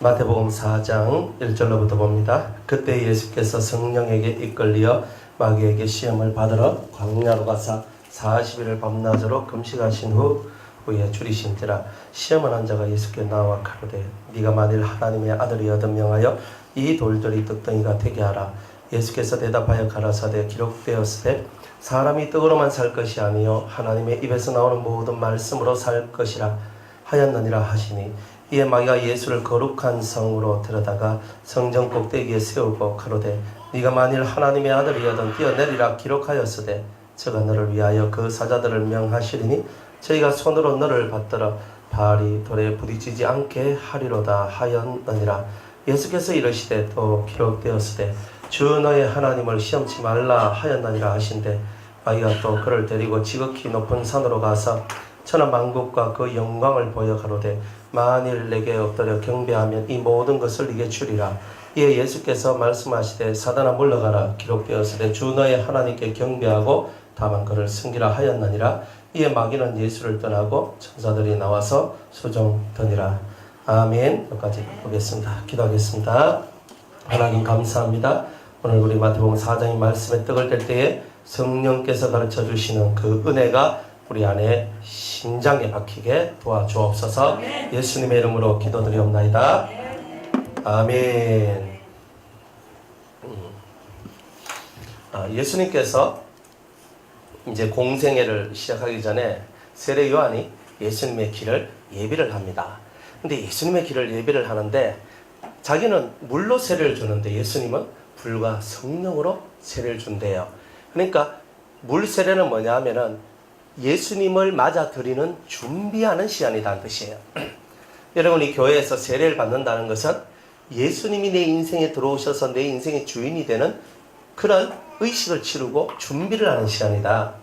마태복음 4장 1절로부터 봅니다. 그때 예수께서 성령에게 이끌리어 마귀에게 시험을 받으러 광야로 가사 40일을 밤낮으로 금식하신 후에 줄이신지라. 시험을 한 자가 예수께 나와 가로되 네가 만일 하나님의 아들이여든 명하여 이 돌들이 떡덩이가 되게 하라. 예수께서 대답하여 가라사대 기록되었으되 사람이 떡으로만 살 것이 아니요 하나님의 입에서 나오는 모든 말씀으로 살 것이라 하였느니라 하시니, 이에 마귀가 예수를 거룩한 성으로 데려다가 성전 꼭대기에 세우고 가로되 네가 만일 하나님의 아들이여든 뛰어내리라 기록하였으되 저가 너를 위하여 그 사자들을 명하시리니 저희가 손으로 너를 받들어 발이 돌에 부딪히지 않게 하리로다 하였느니라. 예수께서 이르시되 또 기록되었으되 주 너의 하나님을 시험치 말라 하였느니라 하신대, 마귀가 또 그를 데리고 지극히 높은 산으로 가서 천하만국과 그 영광을 보여 가로되 만일 내게 엎드려 경배하면 이 모든 것을 네게 주리라. 이에 예수께서 말씀하시되 사단아 물러가라. 기록되었으되 주 너의 하나님께 경배하고 다만 그를 섬기라 하였느니라. 이에 마귀는 예수를 떠나고 천사들이 나와서 수종더니라. 아멘. 여기까지 보겠습니다. 기도하겠습니다. 하나님 감사합니다. 오늘 우리 마태복음 4장의 말씀에 떡을 뗄 때에 성령께서 가르쳐 주시는 그 은혜가 우리 안에 심장에 박히게 도와주옵소서. 예수님의 이름으로 기도드리옵나이다. 아멘. 예수님께서 이제 공생애를 시작하기 전에 세례 요한이 예수님의 길을 예비를 합니다. 근데 예수님의 길을 예비를 하는데 자기는 물로 세례를 주는데 예수님은 불과 성령으로 세례를 준대요. 그러니까 물 세례는 뭐냐 하면은 예수님을 맞아들이는 준비하는 시간이라는 뜻이에요. 여러분, 이 교회에서 세례를 받는다는 것은 예수님이 내 인생에 들어오셔서 내 인생의 주인이 되는 그런 의식을 치르고 준비를 하는 시간이다.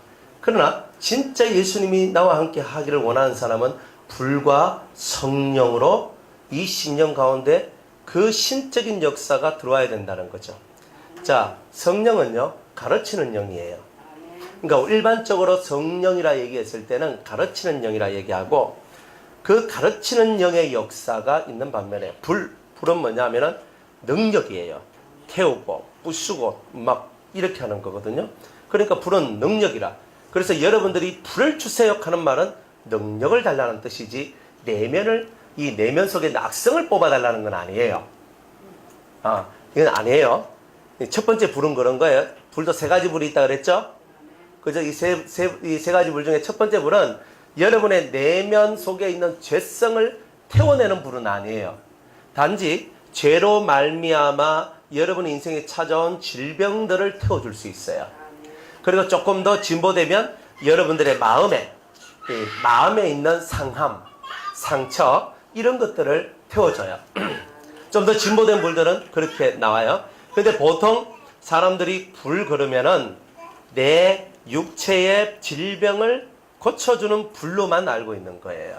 그러나 진짜 예수님이 나와 함께 하기를 원하는 사람은 불과 성령으로 이 심령 가운데 그 신적인 역사가 들어와야 된다는 거죠. 자, 성령은요 가르치는 영이에요. 그러니까 일반적으로 성령이라 얘기했을 때는 가르치는 영이라 얘기하고, 그 가르치는 영의 역사가 있는 반면에 불은 뭐냐면은 능력이에요. 태우고 부수고 막 이렇게 하는 거거든요. 그러니까 불은 능력이라. 그래서 여러분들이 불을 주세요 하는 말은 능력을 달라는 뜻이지 이 내면 속에 악성을 뽑아달라는 건 아니에요. 이건 아니에요. 첫 번째 불은 그런 거예요. 불도 세 가지 불이 있다 그랬죠? 그죠? 이 세 가지 불 중에 첫 번째 불은 여러분의 내면 속에 있는 죄성을 태워내는 불은 아니에요. 단지 죄로 말미암아 여러분 인생에 찾아온 질병들을 태워줄 수 있어요. 그리고 조금 더 진보되면 여러분들의 마음에 있는 상함, 상처 이런 것들을 태워줘요. 좀 더 진보된 불들은 그렇게 나와요. 근데 보통 사람들이 불 그러면은 내 육체의 질병을 고쳐주는 불로만 알고 있는 거예요.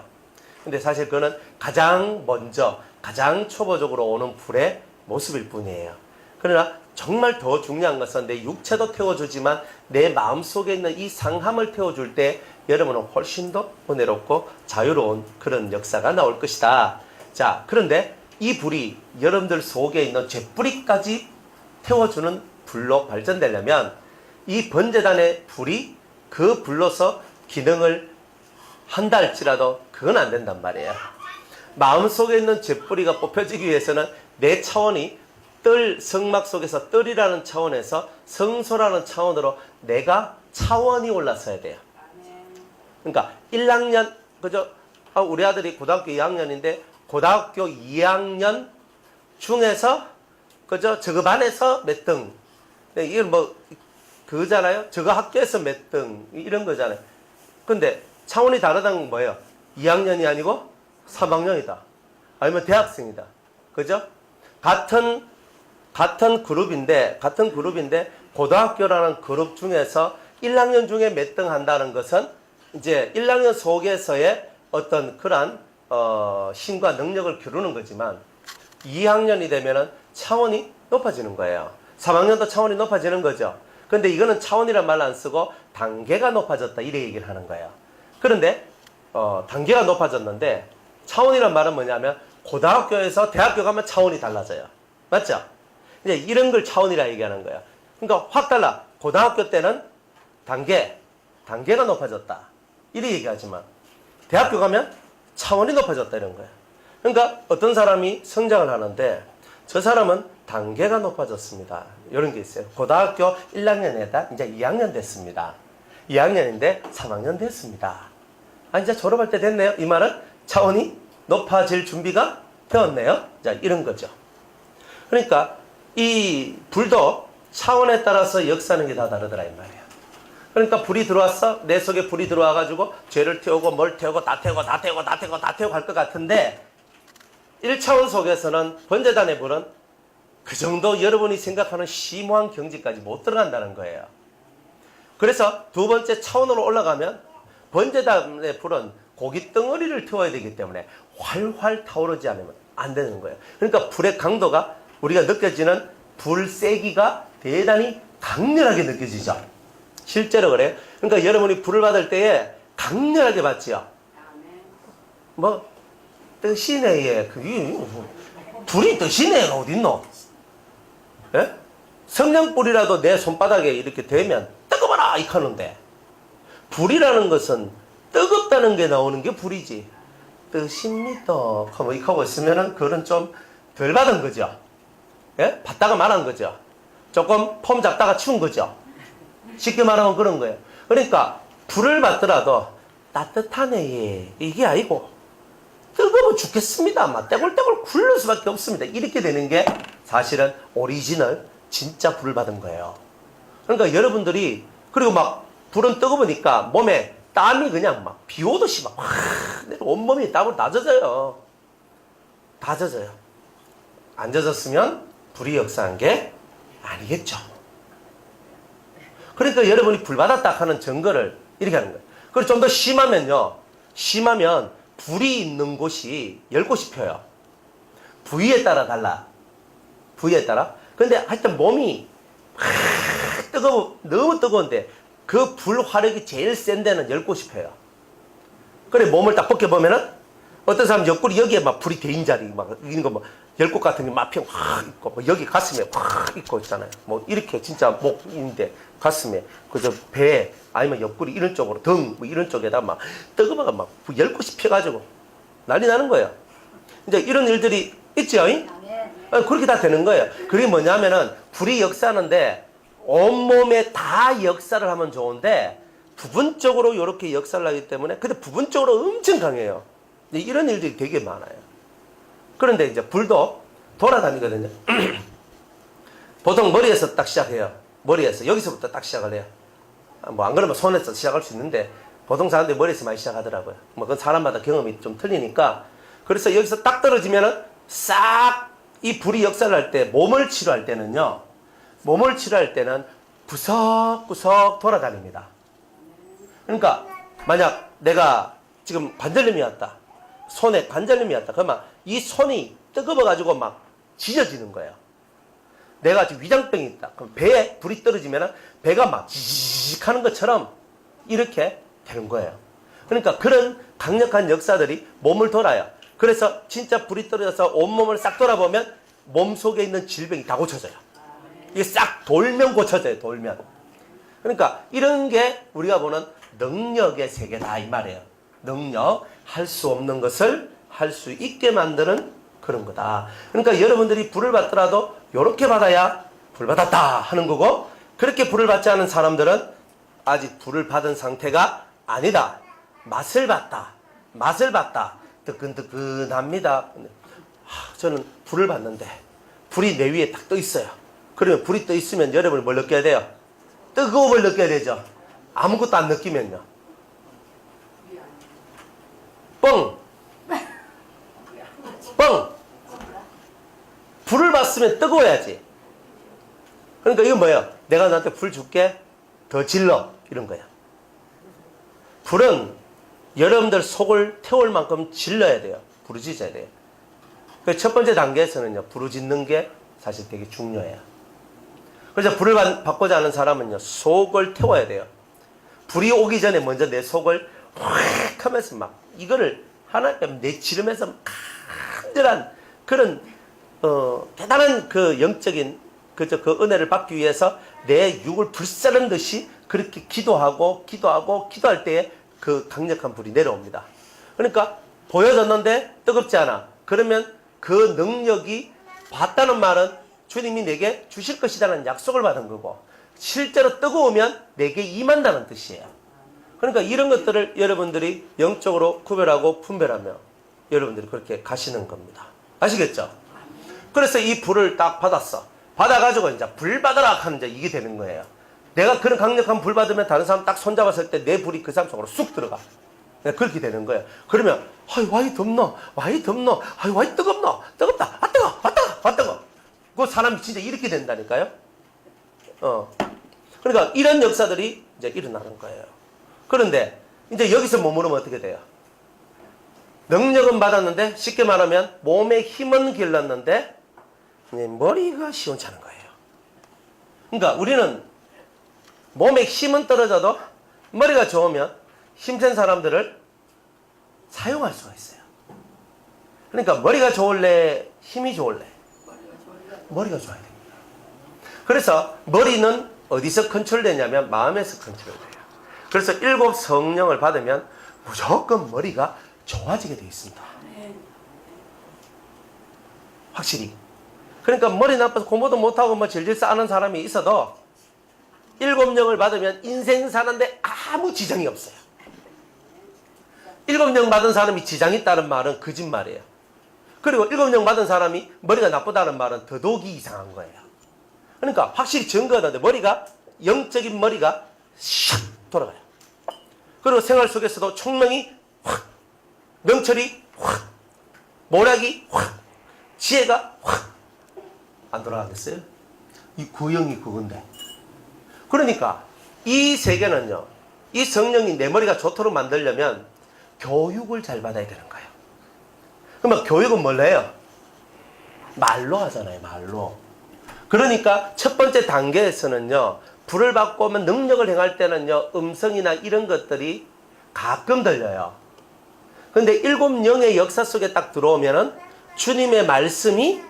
근데 사실 그거는 가장 먼저 가장 초보적으로 오는 불의 모습일 뿐이에요. 그러나 정말 더 중요한 것은 내 육체도 태워주지만 내 마음속에 있는 이 상함을 태워줄 때 여러분은 훨씬 더 은혜롭고 자유로운 그런 역사가 나올 것이다. 자, 그런데 이 불이 여러분들 속에 있는 죄뿌리까지 태워주는 불로 발전되려면 이 번제단의 불이 그 불로서 기능을 한다 할지라도 그건 안 된단 말이에요. 마음속에 있는 죄뿌리가 뽑혀지기 위해서는 내 차원이 성막 속에서 뜰이라는 차원에서 성소라는 차원으로 내가 차원이 올라서야 돼요. 그러니까 1학년 그죠? 우리 아들이 고등학교 2학년인데 고등학교 2학년 중에서 그죠? 저거 반에서 몇 등. 이건 뭐 그거잖아요. 저거 학교에서 몇 등 이런 거잖아요. 근데 차원이 다르다는 건 뭐예요? 2학년이 아니고 3학년이다. 아니면 대학생이다. 그죠? 같은 그룹인데 고등학교라는 그룹 중에서 1학년 중에 몇 등 한다는 것은 이제 1학년 속에서의 어떤 그러한 힘과 능력을 기르는 거지만 2학년이 되면은 차원이 높아지는 거예요. 3학년도 차원이 높아지는 거죠. 근데 이거는 차원이란 말 안 쓰고 단계가 높아졌다 이래 얘기를 하는 거예요. 그런데 단계가 높아졌는데 차원이란 말은 뭐냐면 고등학교에서 대학교 가면 차원이 달라져요. 맞죠? 이제 이런 걸 차원이라 얘기하는 거야. 그러니까 확 달라. 고등학교 때는 단계가 높아졌다. 이렇게 얘기하지만 대학교 가면 차원이 높아졌다 이런 거야. 그러니까 어떤 사람이 성장을 하는데 저 사람은 단계가 높아졌습니다. 이런 게 있어요. 고등학교 1학년에다 이제 2학년 됐습니다. 2학년인데 3학년 됐습니다. 아, 이제 졸업할 때 됐네요. 이 말은 차원이 높아질 준비가 되었네요. 자, 이런 거죠. 그러니까 이 불도 차원에 따라서 역사하는 게 다 다르더라 이 말이에요. 그러니까 불이 들어왔어. 내 속에 불이 들어와가지고 죄를 태우고 뭘 태우고 다 태우고 할 것 같은데 1차원 속에서는 번제단의 불은 그 정도 여러분이 생각하는 심오한 경지까지 못 들어간다는 거예요. 그래서 두 번째 차원으로 올라가면 번제단의 불은 고기 덩어리를 태워야 되기 때문에 활활 타오르지 않으면 안 되는 거예요. 그러니까 불의 강도가 우리가 느껴지는 불 세기가 대단히 강렬하게 느껴지죠. 실제로 그래요. 그러니까 여러분이 불을 받을 때에 강렬하게 받지요. 뭐 뜨시네에 불이 뜨시네가 어딨노? 예? 성냥불이라도 내 손바닥에 이렇게 대면 뜨거워라 이 하는데 불이라는 것은 뜨겁다는 게 나오는 게 불이지. 뜨십니다 하고 이 하고 있으면은 그건 좀 덜 받은 거죠. 예? 받다가 말한 거죠. 조금 폼 잡다가 치운 거죠. 쉽게 말하면 그런 거예요. 그러니까 불을 받더라도 따뜻하네 이게 아니고 뜨거워 죽겠습니다. 막 떼굴떼굴 굴릴 수밖에 없습니다. 이렇게 되는 게 사실은 오리지널 진짜 불을 받은 거예요. 그러니까 여러분들이 그리고 막 불은 뜨거우니까 몸에 땀이 그냥 막 비 오듯이 막 온몸이 땀으로 다 젖어요. 다 젖어요. 안 젖었으면 불이 역사한 게 아니겠죠. 그러니까 여러분이 불 받았다 하는 증거를 이렇게 하는 거예요. 그리고 좀 더 심하면 불이 있는 곳이 10곳이 펴요. 부위에 따라 달라. 부위에 따라. 근데 하여튼 몸이 너무 뜨거운데 그 불 화력이 제일 센 데는 10곳이 펴요. 그래 몸을 딱 벗겨보면은 어떤 사람 옆구리 여기에 막 불이 대인 자리 막 이런 거 뭐 10곳 같은 게 막 확 있고 뭐 여기 가슴에 확 있고 있잖아요. 뭐 이렇게 진짜 목인데 가슴에 그저 배에 아니면 옆구리 이런 쪽으로 등 뭐 이런 쪽에다 막 뜨거워가 막 10곳이 펴가지고 난리 나는 거예요. 이제 이런 일들이 있죠. 그렇게 다 되는 거예요. 그게 뭐냐면은 불이 역사하는데 온몸에 다 역사를 하면 좋은데 부분적으로 이렇게 역사를 하기 때문에 근데 부분적으로 엄청 강해요. 이런 일들이 되게 많아요. 그런데 이제 불도 돌아다니거든요. 보통 머리에서 딱 시작해요. 머리에서 여기서부터 딱 시작을 해요. 뭐 안 그러면 손에서 시작할 수 있는데 보통 사람들이 머리에서 많이 시작하더라고요. 뭐 그건 사람마다 경험이 좀 틀리니까. 그래서 여기서 딱 떨어지면은 싹 이 불이 역사를 할 때 몸을 치료할 때는요. 몸을 치료할 때는 구석구석 돌아다닙니다. 그러니까 만약 내가 지금 관절염이 왔다. 손에 관절염이 왔다. 그러면 이 손이 뜨거워가지고 막 지져지는 거예요. 내가 지금 위장병이 있다. 그럼 배에 불이 떨어지면 배가 막 지직 하는 것처럼 이렇게 되는 거예요. 그러니까 그런 강력한 역사들이 몸을 돌아요. 그래서 진짜 불이 떨어져서 온몸을 싹 돌아보면 몸속에 있는 질병이 다 고쳐져요. 이게 싹 돌면 고쳐져요. 돌면. 그러니까 이런 게 우리가 보는 능력의 세계다 이 말이에요. 능력, 할 수 없는 것을 할 수 있게 만드는 그런 거다. 그러니까 여러분들이 불을 받더라도 이렇게 받아야 불 받았다 하는 거고 그렇게 불을 받지 않은 사람들은 아직 불을 받은 상태가 아니다. 맛을 봤다. 뜨끈뜨끈합니다. 저는 불을 받는데 불이 내 위에 딱 떠 있어요. 그러면 불이 떠 있으면 여러분이 뭘 느껴야 돼요? 뜨거움을 느껴야 되죠. 아무것도 안 느끼면요. 뻥! 불을 받으면 뜨거워야지. 그러니까 이건 뭐예요? 내가 너한테 불 줄게. 더 질러. 이런 거야. 불은 여러분들 속을 태울 만큼 질러야 돼요. 부르짖어야 돼요. 첫 번째 단계에서는요. 부르짖는 게 사실 되게 중요해요. 그래서 불을 받고자 하는 사람은요. 속을 태워야 돼요. 불이 오기 전에 먼저 내 속을 확 하면서 막 이거를 하나님 내치르면서 특별한 그런 대단한 그 영적인 그 은혜를 받기 위해서 내 육을 불사른 듯이 그렇게 기도할 때에 그 강력한 불이 내려옵니다. 그러니까 보여졌는데 뜨겁지 않아. 그러면 그 능력이 봤다는 말은 주님이 내게 주실 것이라는 약속을 받은 거고, 실제로 뜨거우면 내게 임한다는 뜻이에요. 그러니까 이런 것들을 여러분들이 영적으로 구별하고 분별하며 여러분들이 그렇게 가시는 겁니다. 아시겠죠? 그래서 이 불을 딱 받았어. 받아가지고 이제 불 받아라 하는 이제 이게 되는 거예요. 내가 그런 강력한 불 받으면 다른 사람 딱 손잡았을 때 내 불이 그 사람 속으로 쑥 들어가. 그렇게 되는 거예요. 그러면 와이 덥노, 와이 덥노, 와이 뜨겁노, 뜨겁다, 아 뜨거, 아 뜨거, 아 뜨거. 그 사람이 진짜 이렇게 된다니까요. 그러니까 이런 역사들이 이제 일어나는 거예요. 그런데 이제 여기서 머무르면 어떻게 돼요? 능력은 받았는데 쉽게 말하면 몸에 힘은 길렀는데 머리가 시원찮은 거예요. 그러니까 우리는 몸에 힘은 떨어져도 머리가 좋으면 힘센 사람들을 사용할 수가 있어요. 그러니까 머리가 좋을래, 힘이 좋을래? 머리가 좋아야 됩니다. 그래서 머리는 어디서 컨트롤되냐면 마음에서 컨트롤돼요. 그래서 7 성령을 받으면 무조건 머리가 좋아지게 되어 있습니다. 확실히. 그러니까 머리 나빠서 공부도 못하고 뭐 질질 싸는 사람이 있어도 7 영을 받으면 인생 사는데 아무 지장이 없어요. 7 영 받은 사람이 지장이 있다는 말은 거짓말이에요. 그리고 7 영 받은 사람이 머리가 나쁘다는 말은 더더욱이 이상한 거예요. 그러니까 확실히 증거하는데 머리가, 영적인 머리가 샥 돌아가요. 그리고 생활 속에서도 총명이 확, 명철이 확, 모략이 확, 지혜가 확 안 돌아가겠어요? 이 구형이 그건데. 그러니까 이 세계는요, 이 성령이 내 머리가 좋도록 만들려면 교육을 잘 받아야 되는 거예요. 그러면 교육은 뭘 해요? 말로 하잖아요, 말로. 그러니까 첫 번째 단계에서는요, 불을 받고 오면 능력을 행할 때는요, 음성이나 이런 것들이 가끔 들려요. 근데 7 영의 역사 속에 딱 들어오면은 주님의 말씀이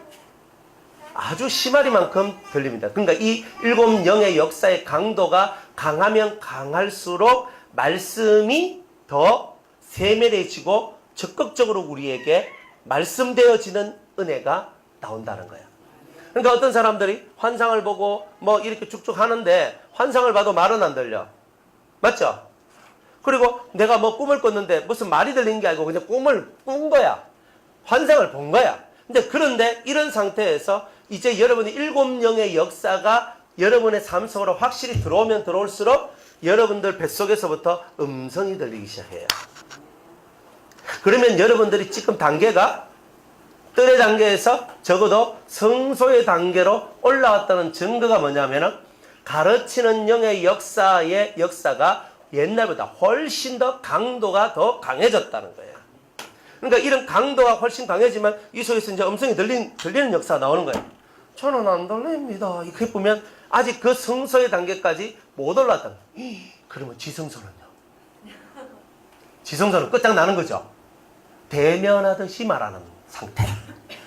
아주 심하리만큼 들립니다. 그러니까 이 7 영의 역사의 강도가 강하면 강할수록 말씀이 더 세밀해지고 적극적으로 우리에게 말씀되어지는 은혜가 나온다는 거예요. 그러니까 어떤 사람들이 환상을 보고 뭐 이렇게 쭉쭉 하는데 환상을 봐도 말은 안 들려. 맞죠? 그리고 내가 뭐 꿈을 꿨는데 무슨 말이 들리는 게 아니고 그냥 꿈을 꾼 거야. 환상을 본 거야. 그런데 이런 상태에서 이제 여러분이 7 영의 역사가 여러분의 삶 속으로 확실히 들어오면 들어올수록 여러분들 뱃속에서부터 음성이 들리기 시작해요. 그러면 여러분들이 지금 단계가 뜰의 단계에서 적어도 성소의 단계로 올라왔다는 증거가 뭐냐면은 가르치는 영의 역사가 옛날보다 훨씬 더 강도가 더 강해졌다는 거예요. 그러니까 이런 강도가 훨씬 강해지면 이 속에서 이제 음성이 들리는 역사가 나오는 거예요. 저는 안 들립니다. 이렇게 보면 아직 그 성소의 단계까지 못 올랐다. 그러면 지성소는요? 지성소는 끝장나는 거죠. 대면하듯이 말하는 상태.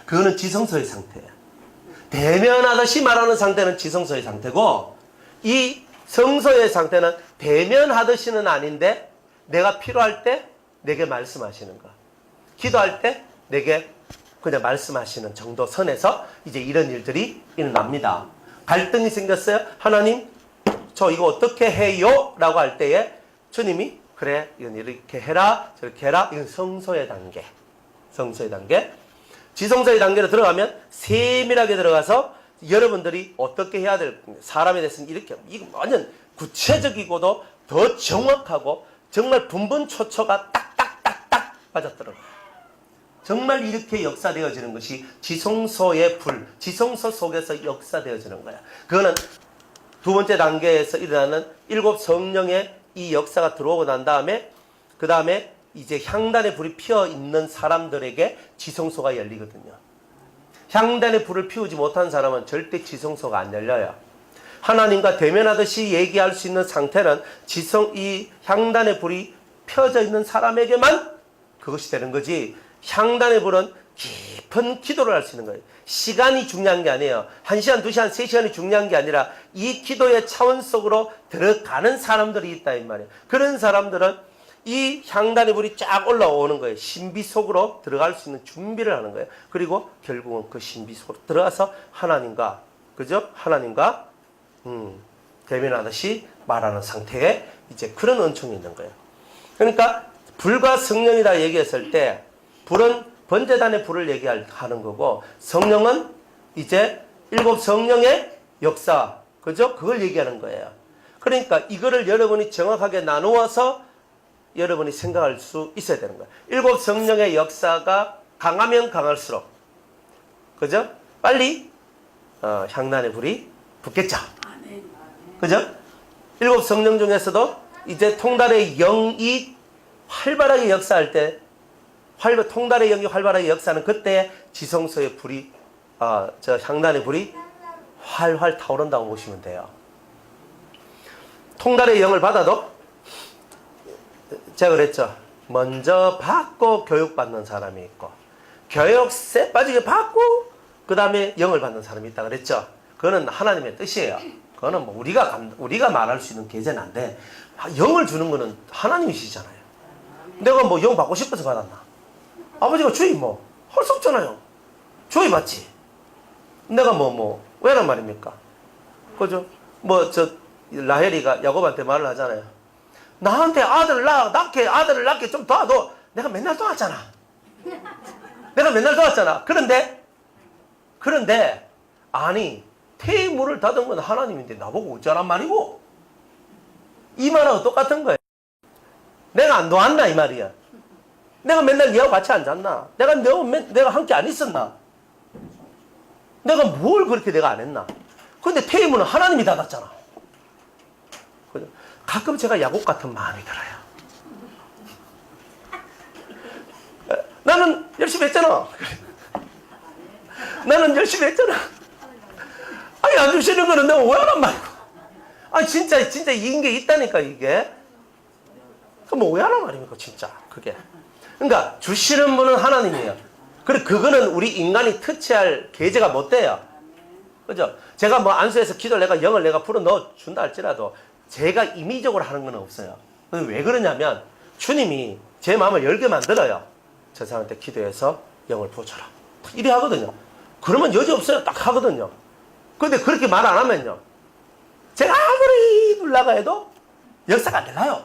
그거는 지성소의 상태예요. 대면하듯이 말하는 상태는 지성소의 상태고, 이 성소의 상태는 대면하듯이는 아닌데 내가 필요할 때 내게 말씀하시는 거. 기도할 때 내게 그냥 말씀하시는 정도 선에서 이제 이런 일들이 일어납니다. 갈등이 생겼어요. 하나님, 저 이거 어떻게 해요? 라고 할 때에 주님이 그래, 이건 이렇게 해라, 저렇게 해라. 이건 성소의 단계. 성소의 단계. 지성소의 단계로 들어가면 세밀하게 들어가서 여러분들이 어떻게 해야 될, 사람에 대해서는 이렇게, 이거 완전 구체적이고도 더 정확하고 정말 분분초초가 딱딱딱딱 맞았더라고요. 정말 이렇게 역사되어지는 것이 지성소의 불, 지성소 속에서 역사되어지는 거야. 그거는 두 번째 단계에서 일어나는 7 성령의 이 역사가 들어오고 난 다음에, 그 다음에 이제 향단의 불이 피어 있는 사람들에게 지성소가 열리거든요. 향단의 불을 피우지 못한 사람은 절대 지성소가 안 열려요. 하나님과 대면하듯이 얘기할 수 있는 상태는 이 향단의 불이 펴져 있는 사람에게만 그것이 되는 거지, 향단의 불은 깊은 기도를 할 수 있는 거예요. 시간이 중요한 게 아니에요. 1시간, 2시간, 3시간이 중요한 게 아니라 이 기도의 차원 속으로 들어가는 사람들이 있다 이 말이에요. 그런 사람들은 이 향단의 불이 쫙 올라오는 거예요. 신비 속으로 들어갈 수 있는 준비를 하는 거예요. 그리고 결국은 그 신비 속으로 들어가서 하나님과, 그죠? 하나님과 대면하듯이 말하는 상태에 이제 그런 은총이 있는 거예요. 그러니까 불과 성령이다 얘기했을 때 불은 번제단의 불을 얘기하는 거고, 성령은 이제 일곱 성령의 역사, 그죠? 그걸 얘기하는 거예요. 그러니까 이거를 여러분이 정확하게 나누어서 여러분이 생각할 수 있어야 되는 거예요. 일곱 성령의 역사가 강하면 강할수록, 그죠? 빨리 향단의 불이 붙겠죠. 그죠? 일곱 성령 중에서도 이제 통달의 영이 활발하게 역사할 때, 통달의 영이 활발하게 역사하는 그때 지성소의 불이, 저 향단의 불이 활활 타오른다고 보시면 돼요. 통달의 영을 받아도 제가 그랬죠. 먼저 받고 교육받는 사람이 있고, 교육 쎄 빠지게 받고 그 다음에 영을 받는 사람이 있다 그랬죠. 그거는 하나님의 뜻이에요. 그거는 뭐 우리가 말할 수 있는 계제는 안 돼. 영을 주는 거는 하나님이시잖아요. 내가 뭐 영 받고 싶어서 받았나? 아버지가 주의 뭐 할 수 없잖아요. 주의 받지. 내가 왜란 말입니까? 그죠? 라헬이가 야곱한테 말을 하잖아요. 나한테 아들을 낳게 좀 도와도 내가 맨날 도왔잖아. 내가 맨날 도왔잖아. 그런데 아니 태의 문을 닫은 건 하나님인데 나보고 어쩌란 말이고, 이 말하고 똑같은 거예요. 내가 안 도왔나 이 말이야. 내가 맨날 니하고 같이 앉았나? 내가 함께 안 있었나? 내가 뭘 그렇게 내가 안 했나? 근데 태의 문은 하나님이 닫았잖아. 그죠? 가끔 제가 야곱 같은 마음이 들어요. 나는 열심히 했잖아. 나는 열심히 했잖아. 아니 안 주시는 거는 내가 왜 하란 말이고. 아니 진짜 이긴 게 있다니까 이게. 그럼 왜 하란 말입니까 진짜 그게. 그러니까 주시는 분은 하나님이에요. 그리고 그거는 우리 인간이 터치할 계제가 못 돼요. 그죠? 제가 안수해서 기도를 영을 내가 불어 넣어 준다 할지라도 제가 임의적으로 하는 건 없어요. 왜 그러냐면 주님이 제 마음을 열게 만들어요. 저 사람한테 기도해서 영을 부어줘라. 이래 하거든요. 그러면 여지 없어요. 딱 하거든요. 근데 그렇게 말 안 하면요. 제가 아무리 눌러가 해도 역사가 안 되나요?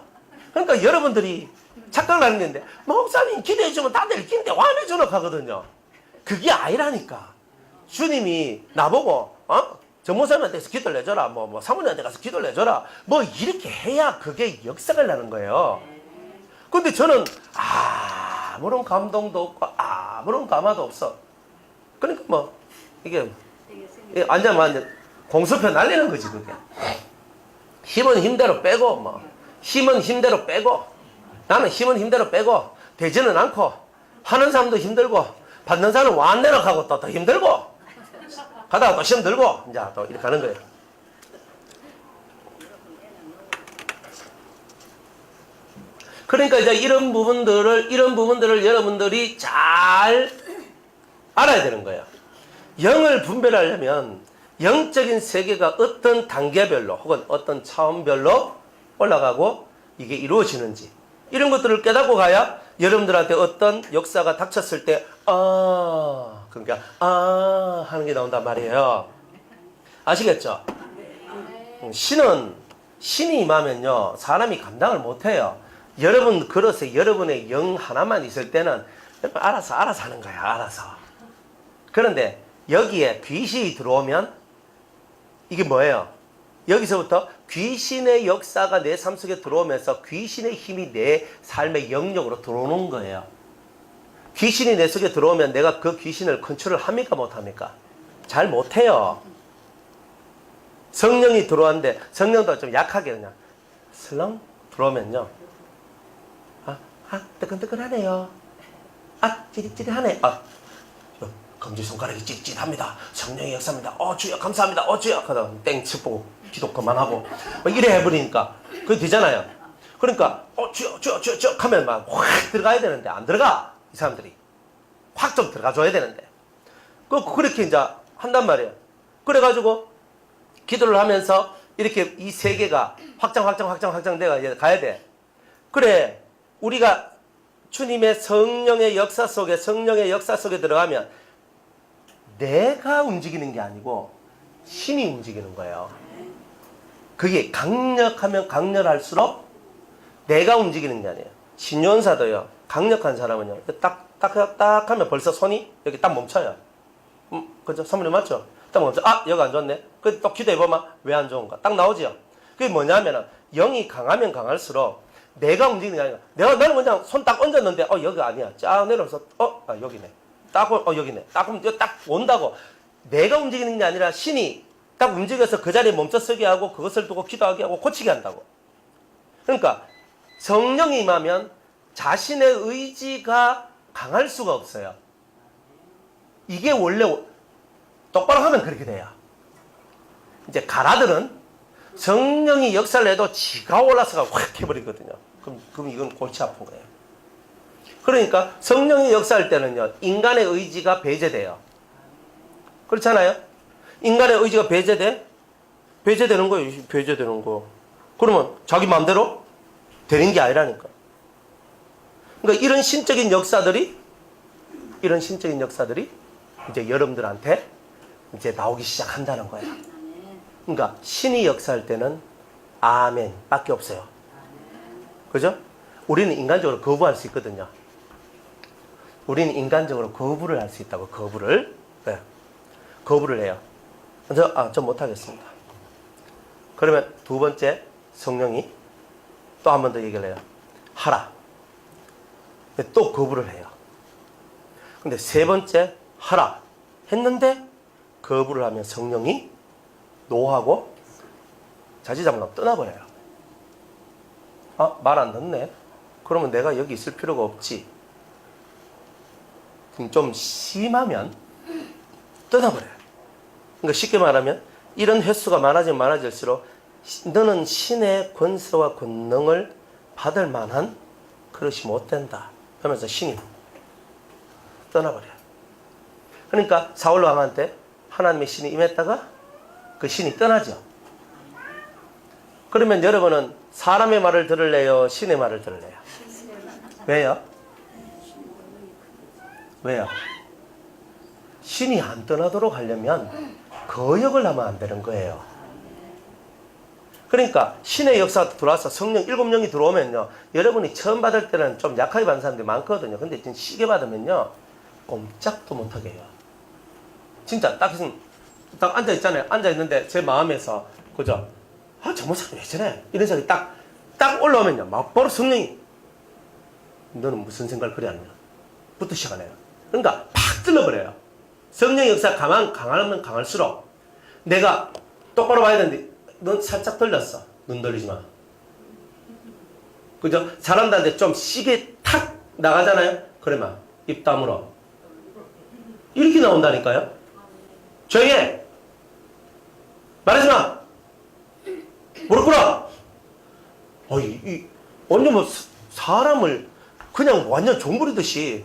그러니까 여러분들이 착각을 하는 건데, 목사님 기도해주면 다들 기도해 와해주는 하거든요. 그게 아니라니까. 주님이 나보고, 전무사님한테 가서 기도를 내줘라. 사모님한테 가서 기도를 내줘라. 이렇게 해야 그게 역사가 나는 거예요. 근데 저는 아무런 감동도 없고, 아무런 감화도 없어. 그러니까 이게, 앉아만 공수표 날리는 거지, 그게. 힘은 힘대로 빼고, 힘은 힘대로 빼고, 나는 힘은 힘대로 빼고, 되지는 않고, 하는 사람도 힘들고, 받는 사람은 완내나 가고 또 힘들고, 가다가 또 시험 들고, 이제 또 이렇게 가는 거예요. 그러니까 이제 이런 부분들을 여러분들이 잘 알아야 되는 거예요. 영을 분별하려면 영적인 세계가 어떤 단계별로 혹은 어떤 차원별로 올라가고 이게 이루어지는지 이런 것들을 깨닫고 가야 여러분들한테 어떤 역사가 닥쳤을 때 그러니까 하는 게 나온단 말이에요. 아시겠죠? 신이 임하면요 사람이 감당을 못해요. 여러분 그릇에 여러분의 영 하나만 있을 때는 알아서 하는 거야. 알아서. 그런데 여기에 귀신이 들어오면 이게 뭐예요? 여기서부터 귀신의 역사가 내 삶 속에 들어오면서 귀신의 힘이 내 삶의 영역으로 들어오는 거예요. 귀신이 내 속에 들어오면 내가 그 귀신을 컨트롤 합니까 못합니까? 잘 못해요. 성령이 들어왔는데 성령도 좀 약하게 그냥 슬렁 들어오면요. 뜨끈뜨끈하네요. 찌릿찌릿하네. 검지손가락이 찌릿찌릿합니다. 성령의 역사입니다. 주여 감사합니다. 주여 하다가 땡 짚고 기도 그만하고 이래 해버리니까 그게 되잖아요. 그러니까 주여 하면 막 확 들어가야 되는데 안 들어가. 이 사람들이 확 좀 들어가줘야 되는데. 그렇게 이제 한단 말이에요. 그래가지고 기도를 하면서 이렇게 이 세계가 확장돼가 가야 돼. 그래, 우리가 주님의 성령의 역사 속에 들어가면 내가 움직이는 게 아니고 신이 움직이는 거예요. 그게 강력하면 강렬할수록 내가 움직이는 게 아니에요. 신요원사도요, 강력한 사람은요, 딱 하면 벌써 손이 여기 딱 멈춰요. 그죠? 사모님 맞죠? 딱 멈춰. 아, 여기 안 좋네. 그 또 기도해보면 왜 안 좋은가? 딱 나오지요. 그게 뭐냐면은, 영이 강하면 강할수록 내가 움직이는 게 아니라, 나는 그냥 손 딱 얹었는데, 여기 아니야. 쫙 내려서, 여기네. 여기네. 딱 하면 딱 온다고. 내가 움직이는 게 아니라 신이 딱 움직여서 그 자리에 멈춰 서게 하고, 그것을 두고 기도하게 하고, 고치게 한다고. 그러니까, 성령이 임하면 자신의 의지가 강할 수가 없어요. 이게 원래 똑바로 하면 그렇게 돼요. 이제 가라들은 성령이 역사를 해도 지가 올라서가 확 해버리거든요. 그럼 이건 골치 아픈 거예요. 그러니까 성령이 역사할 때는요, 인간의 의지가 배제돼요. 그렇잖아요? 인간의 의지가 배제되는 거예요. 배제되는 거. 그러면 자기 마음대로 되는 게 아니라니까. 그러니까 이런 신적인 역사들이 이제 여러분들한테 이제 나오기 시작한다는 거야. 그러니까 신이 역사할 때는 아멘 밖에 없어요. 그죠? 우리는 인간적으로 거부할 수 있거든요. 우리는 인간적으로 거부를 할 수 있다고. 거부를 해요. 저 못하겠습니다. 그러면 두 번째, 성령이 또 한 번 더 얘기를 해요. 하라. 또 거부를 해요. 근데 세 번째, 하라 했는데 거부를 하면 성령이 노하고 자지장로 떠나버려요. 말 안 듣네. 그러면 내가 여기 있을 필요가 없지. 좀 심하면 떠나버려요. 그러니까 쉽게 말하면 이런 횟수가 많아지면 많아질수록 너는 신의 권세와 권능을 받을 만한 그릇이 못 된다 하면서 신이 떠나버려요. 그러니까 사울 왕한테 하나님의 신이 임했다가 그 신이 떠나죠. 그러면 여러분은 사람의 말을 들을래요? 신의 말을 들을래요? 왜요? 신이 안 떠나도록 하려면 거역을 하면 안 되는 거예요. 그러니까 신의 역사가 들어와서 성령 7명이 들어오면요, 여러분이 처음 받을 때는 좀 약하게 받는 사람들이 많거든요. 근데 지금 시게 받으면요, 꼼짝도 못하게 해요. 진짜 딱 앉아있잖아요. 앉아있는데 제 마음에서, 그죠? 저 모습이 왜 저래? 이런 생각이 딱 올라오면요, 막바로 성령이, 너는 무슨 생각을 그리 하느냐? 부터 시작하네요. 그러니까 팍 찔러버려요. 성령 역사 강하면 강할수록 내가 똑바로 봐야 되는데, 넌 살짝 돌렸어. 눈 돌리지 마. 그죠? 사람들한테 좀 시계 탁 나가잖아요? 그러면 입 다물어. 이렇게 나온다니까요? 조용히 해! 말하지 마! 무릎 꿇어! 완전 사람을 그냥 완전 종부리듯이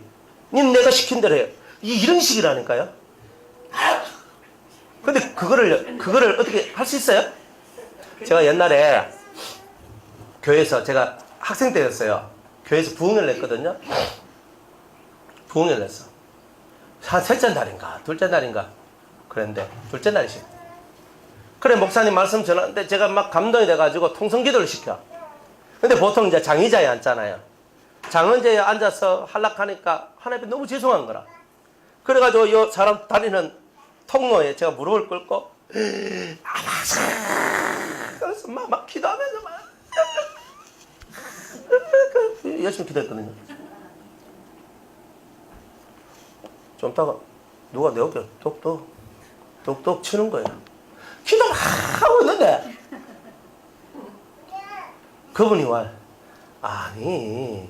내가 시킨 대로 해. 이런 식이라니까요? 근데 그거를 어떻게 할 수 있어요? 제가 옛날에 교회에서 제가 학생 때였어요. 교회에서 부흥회를 냈거든요. 부흥회를 냈어. 한 셋째 날인가 둘째 날인가 그랬는데 둘째 날이시. 그래 목사님 말씀 전하는데 제가 막 감동이 돼가지고 통성기도를 시켜. 근데 보통 이제 장의자에 앉잖아요. 장의자에 앉아서 할락하니까 하나님 너무 죄송한 거라. 그래가지고 이 사람 다니는 통로에 제가 무릎을 꿇고 그래서 막 기도하면서 열심히 기도했거든요. 좀 있다가 누가 내 어깨 똑똑 치는 거예요. 기도 막 하고 있는데 그분이 아니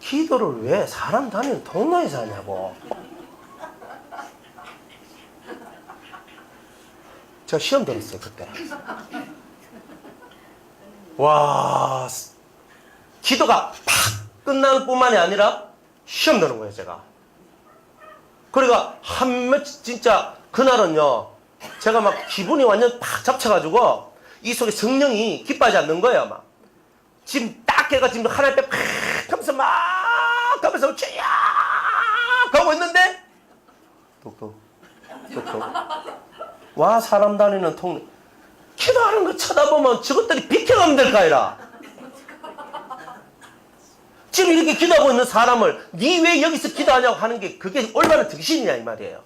기도를 왜 사람 다니는 통로에서 하냐고. 제가 시험 들었어요 그때. 와, 기도가 팍 끝나는 뿐만이 아니라 시험 드는 거예요 제가. 그러니까 진짜 그날은요, 제가 막 기분이 완전 팍 잡쳐가지고 이 속에 성령이 기뻐하지 않는 거예요. 막 지금 딱 해가 지금 하나님 앞에 팍 하면서 막 하면서 쫙 가고 있는데 뚝뚝 와, 사람 다니는 통로 기도하는 거 쳐다보면 저것들이 비켜가면 될까 이라. 지금 이렇게 기도하고 있는 사람을 니 왜 여기서 기도하냐고 하는 게 그게 얼마나 득신이냐 이 말이에요.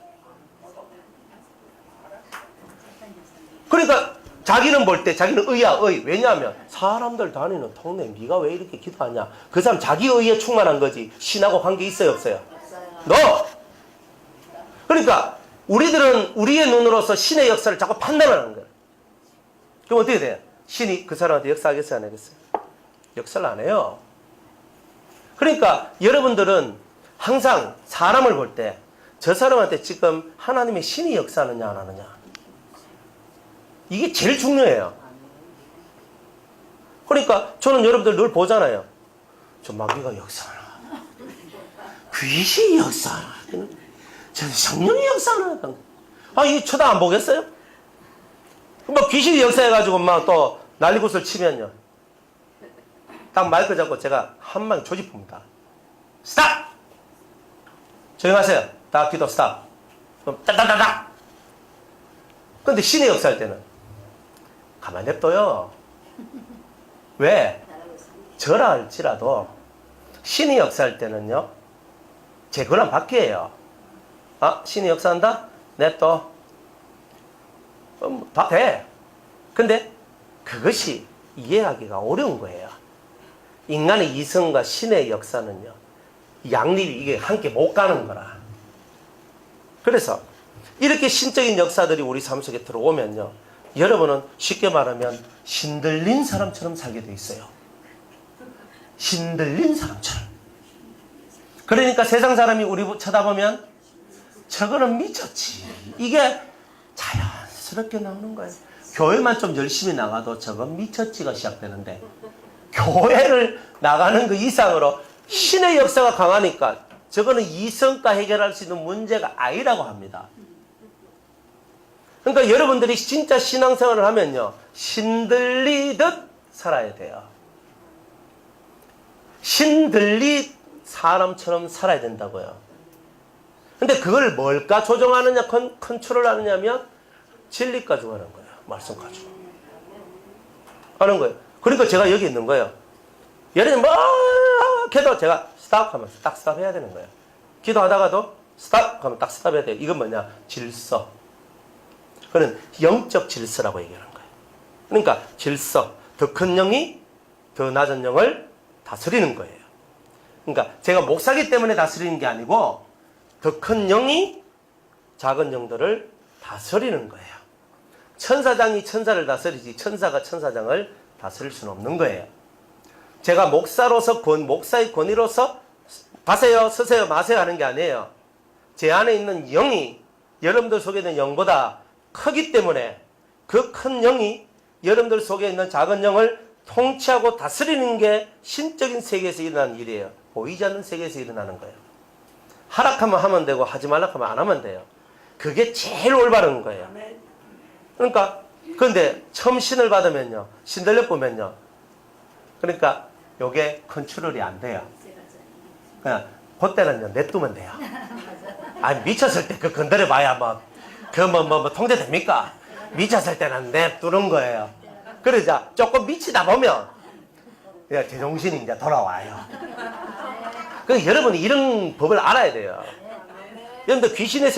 그러니까 자기는 볼 때 자기는 의야 의. 왜냐하면 사람들 다니는 통로에 네가 왜 이렇게 기도하냐. 그 사람 자기 의에 충만한 거지 신하고 관계 있어요 없어요? 너. 그러니까 우리들은 우리의 눈으로서 신의 역사를 자꾸 판단하는 거예요. 그럼 어떻게 돼요? 신이 그 사람한테 역사하겠어요 안 하겠어요? 역사를 안 해요. 그러니까 여러분들은 항상 사람을 볼 때 저 사람한테 지금 하나님의 신이 역사하느냐 안 하느냐, 이게 제일 중요해요. 그러니까 저는 여러분들 늘 보잖아요. 저 마귀가 역사하나, 귀신이 역사하나, 저 성령이 역사하나. 아, 이게 쳐다 안 보겠어요? 뭐 귀신이 역사해가지고 막 또 난리굿을 치면요, 딱 마이크 잡고 제가 한 방 조집합니다. 스탑! 조용하세요. 다 기도 스탑. 그럼 따다다닥! 근데 신의 역사할 때는 가만히 냅둬요. 왜? 저라 할지라도 신의 역사할 때는요, 제 권한 밖이에요. 아, 신의 역사한다? 냅둬. 다 돼. 근데 그것이 이해하기가 어려운 거예요. 인간의 이성과 신의 역사는요, 양립이 이게 함께 못 가는 거라. 그래서 이렇게 신적인 역사들이 우리 삶 속에 들어오면요, 여러분은 쉽게 말하면 신들린 사람처럼 살게 돼 있어요. 신들린 사람처럼. 그러니까 세상 사람이 우리 쳐다보면 저거는 미쳤지, 이게 자연스럽게 나오는 거예요. 교회만 좀 열심히 나가도 저건 미쳤지가 시작되는데, 교회를 나가는 그 이상으로 신의 역사가 강하니까 저거는 이성과 해결할 수 있는 문제가 아니라고 합니다. 그러니까 여러분들이 진짜 신앙생활을 하면요, 신들리듯 살아야 돼요. 신들리 사람처럼 살아야 된다고요. 근데 그걸 뭘까 조정하느냐, 컨트롤 하느냐면 진리 가지고 하는 거예요. 말씀 가지고 하는 거예요. 그러니까 제가 여기 있는 거예요. 예를 들면 뭐 기도 제가 스탑 하면 딱 스탑 해야 되는 거예요. 기도하다가도 스탑 하면 딱 스탑 해야 돼요. 이건 뭐냐? 질서. 그는 영적 질서라고 얘기하는 거예요. 그러니까 질서. 더 큰 영이 더 낮은 영을 다스리는 거예요. 그러니까 제가 목사기 때문에 다스리는 게 아니고 더 큰 영이 작은 영들을 다스리는 거예요. 천사장이 천사를 다스리지 천사가 천사장을 다스릴 수는 없는 거예요. 제가 목사로서 목사의 권위로서 가세요, 서세요, 마세요 하는 게 아니에요. 제 안에 있는 영이 여러분들 속에 있는 영보다 크기 때문에 그 큰 영이 여러분들 속에 있는 작은 영을 통치하고 다스리는 게 신적인 세계에서 일어나는 일이에요. 보이지 않는 세계에서 일어나는 거예요. 하락하면 하면 되고 하지 말라 하면 안 하면 돼요. 그게 제일 올바른 거예요. 그러니까 그런데 처음 신을 받으면요, 신들려 보면요, 그러니까 요게 컨트롤이 안 돼요. 그냥 그때는요 냅두면 돼요. 아니 미쳤을 때 그 건드려 봐야 뭐 통제됩니까? 미쳤을 때는 냅두는 거예요. 그러자 조금 미치다 보면 제정신이 이제 돌아와요. 그 여러분이 이런 법을 알아야 돼요. 여러분들 귀신의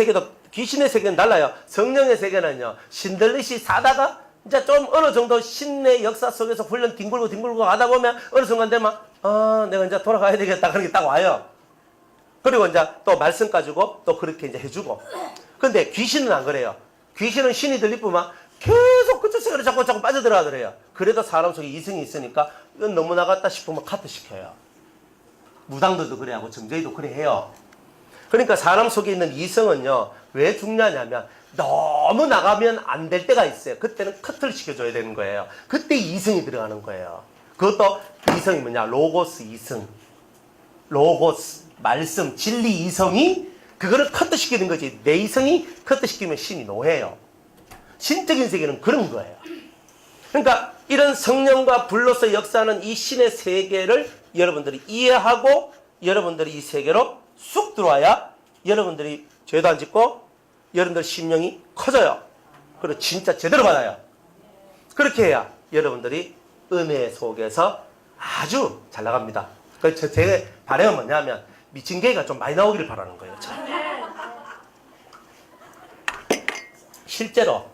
세계는 달라요. 성령의 세계는요, 신들리시 사다가 이제 좀 어느 정도 신의 역사 속에서 훈련 뒹굴고 가다 보면 어느 순간 되면 내가 이제 돌아가야 되겠다 그런 게 딱 와요. 그리고 이제 또 말씀 가지고 또 그렇게 이제 해주고. 근데 귀신은 안 그래요. 귀신은 신이 들리쁘면 계속 그쪽 세계로 자꾸 빠져들어가더래요. 그래도 사람 속에 이성이 있으니까 이건 너무 나갔다 싶으면 카트 시켜요. 무당들도 그래 하고 정저희도 그래 해요. 그러니까 사람 속에 있는 이성은요, 왜 중요하냐면 너무 나가면 안 될 때가 있어요. 그때는 커트를 시켜줘야 되는 거예요. 그때 이성이 들어가는 거예요. 그것도 이성이 뭐냐? 로고스 이성. 로고스, 말씀, 진리 이성이 그거를 커트시키는 거지. 내 이성이 커트시키면 신이 노해요. 신적인 세계는 그런 거예요. 그러니까 이런 성령과 불로서 역사하는 이 신의 세계를 여러분들이 이해하고 여러분들이 이 세계로 쑥 들어와야 여러분들이 죄도 안 짓고 여러분들 심령이 커져요. 그리고 진짜 제대로 받아요. 그렇게 해야 여러분들이 은혜 속에서 아주 잘 나갑니다. 그래서 제 바람은 뭐냐면 미친 개가 좀 많이 나오기를 바라는 거예요. 실제로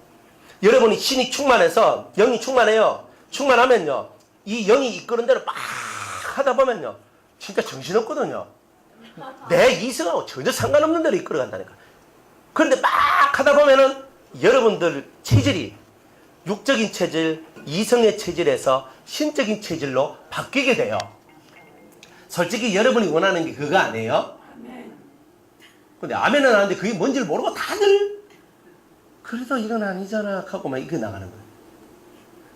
여러분이 신이 충만해서 영이 충만해요. 충만하면요 이 영이 이끄는 대로 막 하다 보면요 진짜 정신없거든요. 내 이성하고 전혀 상관없는 대로 이끌어간다니까. 그런데 막 하다 보면은 여러분들 체질이 육적인 체질, 이성의 체질에서 신적인 체질로 바뀌게 돼요. 솔직히 여러분이 원하는 게 그거 아니에요? 근데 아멘은 하는데 그게 뭔지를 모르고 다들 그래도 이건 아니잖아 하고 막 이게 나가는 거예요.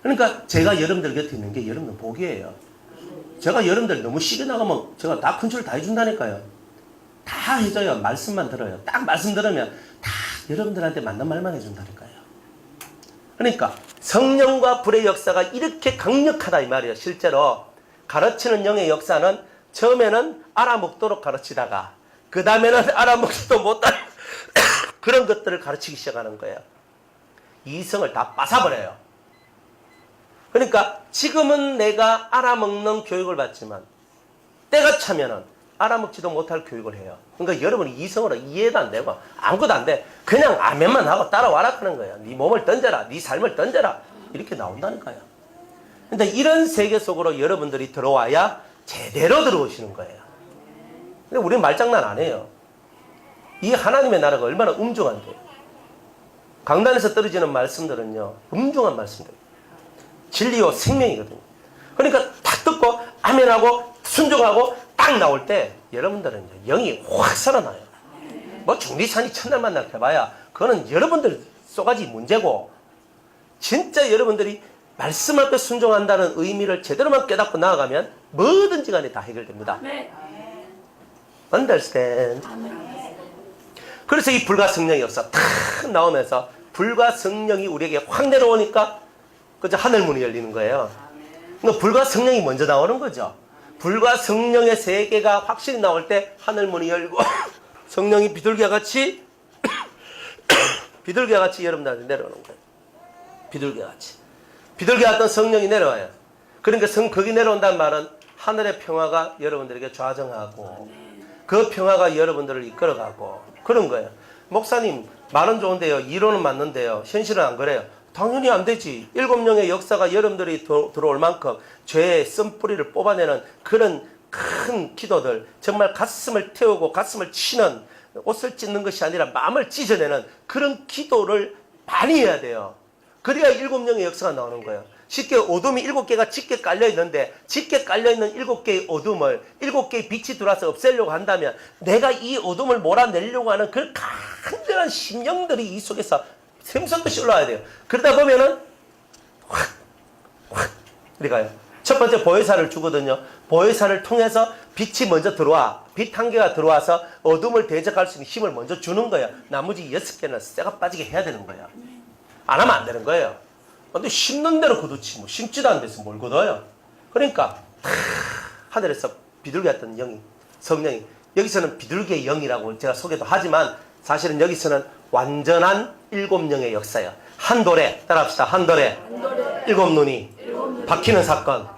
그러니까 제가 여러분들 곁에 있는 게 여러분들 복이에요. 제가 여러분들 너무 시계 나가면 제가 다 컨트롤 다 해준다니까요. 다 해줘요. 말씀만 들어요. 딱 말씀 들으면 다 여러분들한테 맞는 말만 해준다니까요. 그러니까 성령과 불의 역사가 이렇게 강력하다 이 말이에요. 실제로 가르치는 영의 역사는 처음에는 알아먹도록 가르치다가 그 다음에는 알아먹지도 못한 그런 것들을 가르치기 시작하는 거예요. 이성을 다 뺏어버려요. 그러니까 지금은 내가 알아먹는 교육을 받지만 때가 차면은 알아먹지도 못할 교육을 해요. 그러니까 여러분이 이성으로 이해도 안 되고 아무것도 안 돼. 그냥 아멘만 하고 따라와라 하는 거예요. 네 몸을 던져라. 네 삶을 던져라. 이렇게 나온다니까요. 근데 이런 세계 속으로 여러분들이 들어와야 제대로 들어오시는 거예요. 근데 우리는 말장난 안 해요. 이 하나님의 나라가 얼마나 음중한데요. 강단에서 떨어지는 말씀들은요. 음중한 말씀들. 진리요 생명이거든요. 그러니까 딱 듣고 아멘하고 순종하고 딱 나올 때 여러분들은 영이 확 살아나요. 뭐 중리산이 첫날 만나 해봐야 그거는 여러분들 쏘가지 문제고 진짜 여러분들이 말씀 앞에 순종한다는 의미를 제대로만 깨닫고 나아가면 뭐든지 간에 다 해결됩니다. Understand? 그래서 이 불과 성령의 역사 탁 나오면서 불과 성령이 우리에게 확 내려오니까 그저 하늘문이 열리는 거예요. 그러니까 불과 성령이 먼저 나오는 거죠. 불과 성령의 세계가 확실히 나올 때 하늘문이 열고 성령이 비둘기와 같이 비둘기와 같이 여러분들한테 내려오는 거예요. 비둘기와 같이. 비둘기와 같은 성령이 내려와요. 그러니까 거기 내려온다는 말은 하늘의 평화가 여러분들에게 좌정하고 그 평화가 여러분들을 이끌어가고 그런 거예요. 목사님 말은 좋은데요. 이론은 맞는데요. 현실은 안 그래요. 당연히 안 되지. 7명의 역사가 여러분들이 들어올 만큼 죄의 쓴뿌리를 뽑아내는 그런 큰 기도들, 정말 가슴을 태우고 가슴을 치는, 옷을 찢는 것이 아니라 마음을 찢어내는 그런 기도를 많이 해야 돼요. 그래야 7명의 역사가 나오는 거예요. 쉽게 어둠이 7개가 짙게 깔려있는데 짙게 깔려있는 7개의 어둠을 7개의 빛이 들어와서 없애려고 한다면 내가 이 어둠을 몰아내려고 하는 그 간절한 심령들이 이 속에서 샘솟듯이 올라와야 돼요. 그러다 보면은 확 이리 가요. 첫 번째 보혜사를 주거든요. 보혜사를 통해서 빛이 먼저 들어와. 빛 한 개가 들어와서 어둠을 대적할 수 있는 힘을 먼저 주는 거예요. 나머지 6개는 쇠가 빠지게 해야 되는 거예요. 안 하면 안 되는 거예요. 근데 심는 대로 거두지 뭐 심지도 않은 데서 뭘 거둬요. 그러니까 하늘에서 비둘기 같은 영이 성령이 여기서는 비둘기의 영이라고 제가 소개도 하지만 사실은 여기서는 완전한 7영의 역사예요. 한 돌에 따라합시다. 한 돌에 7눈이 박히는 사건.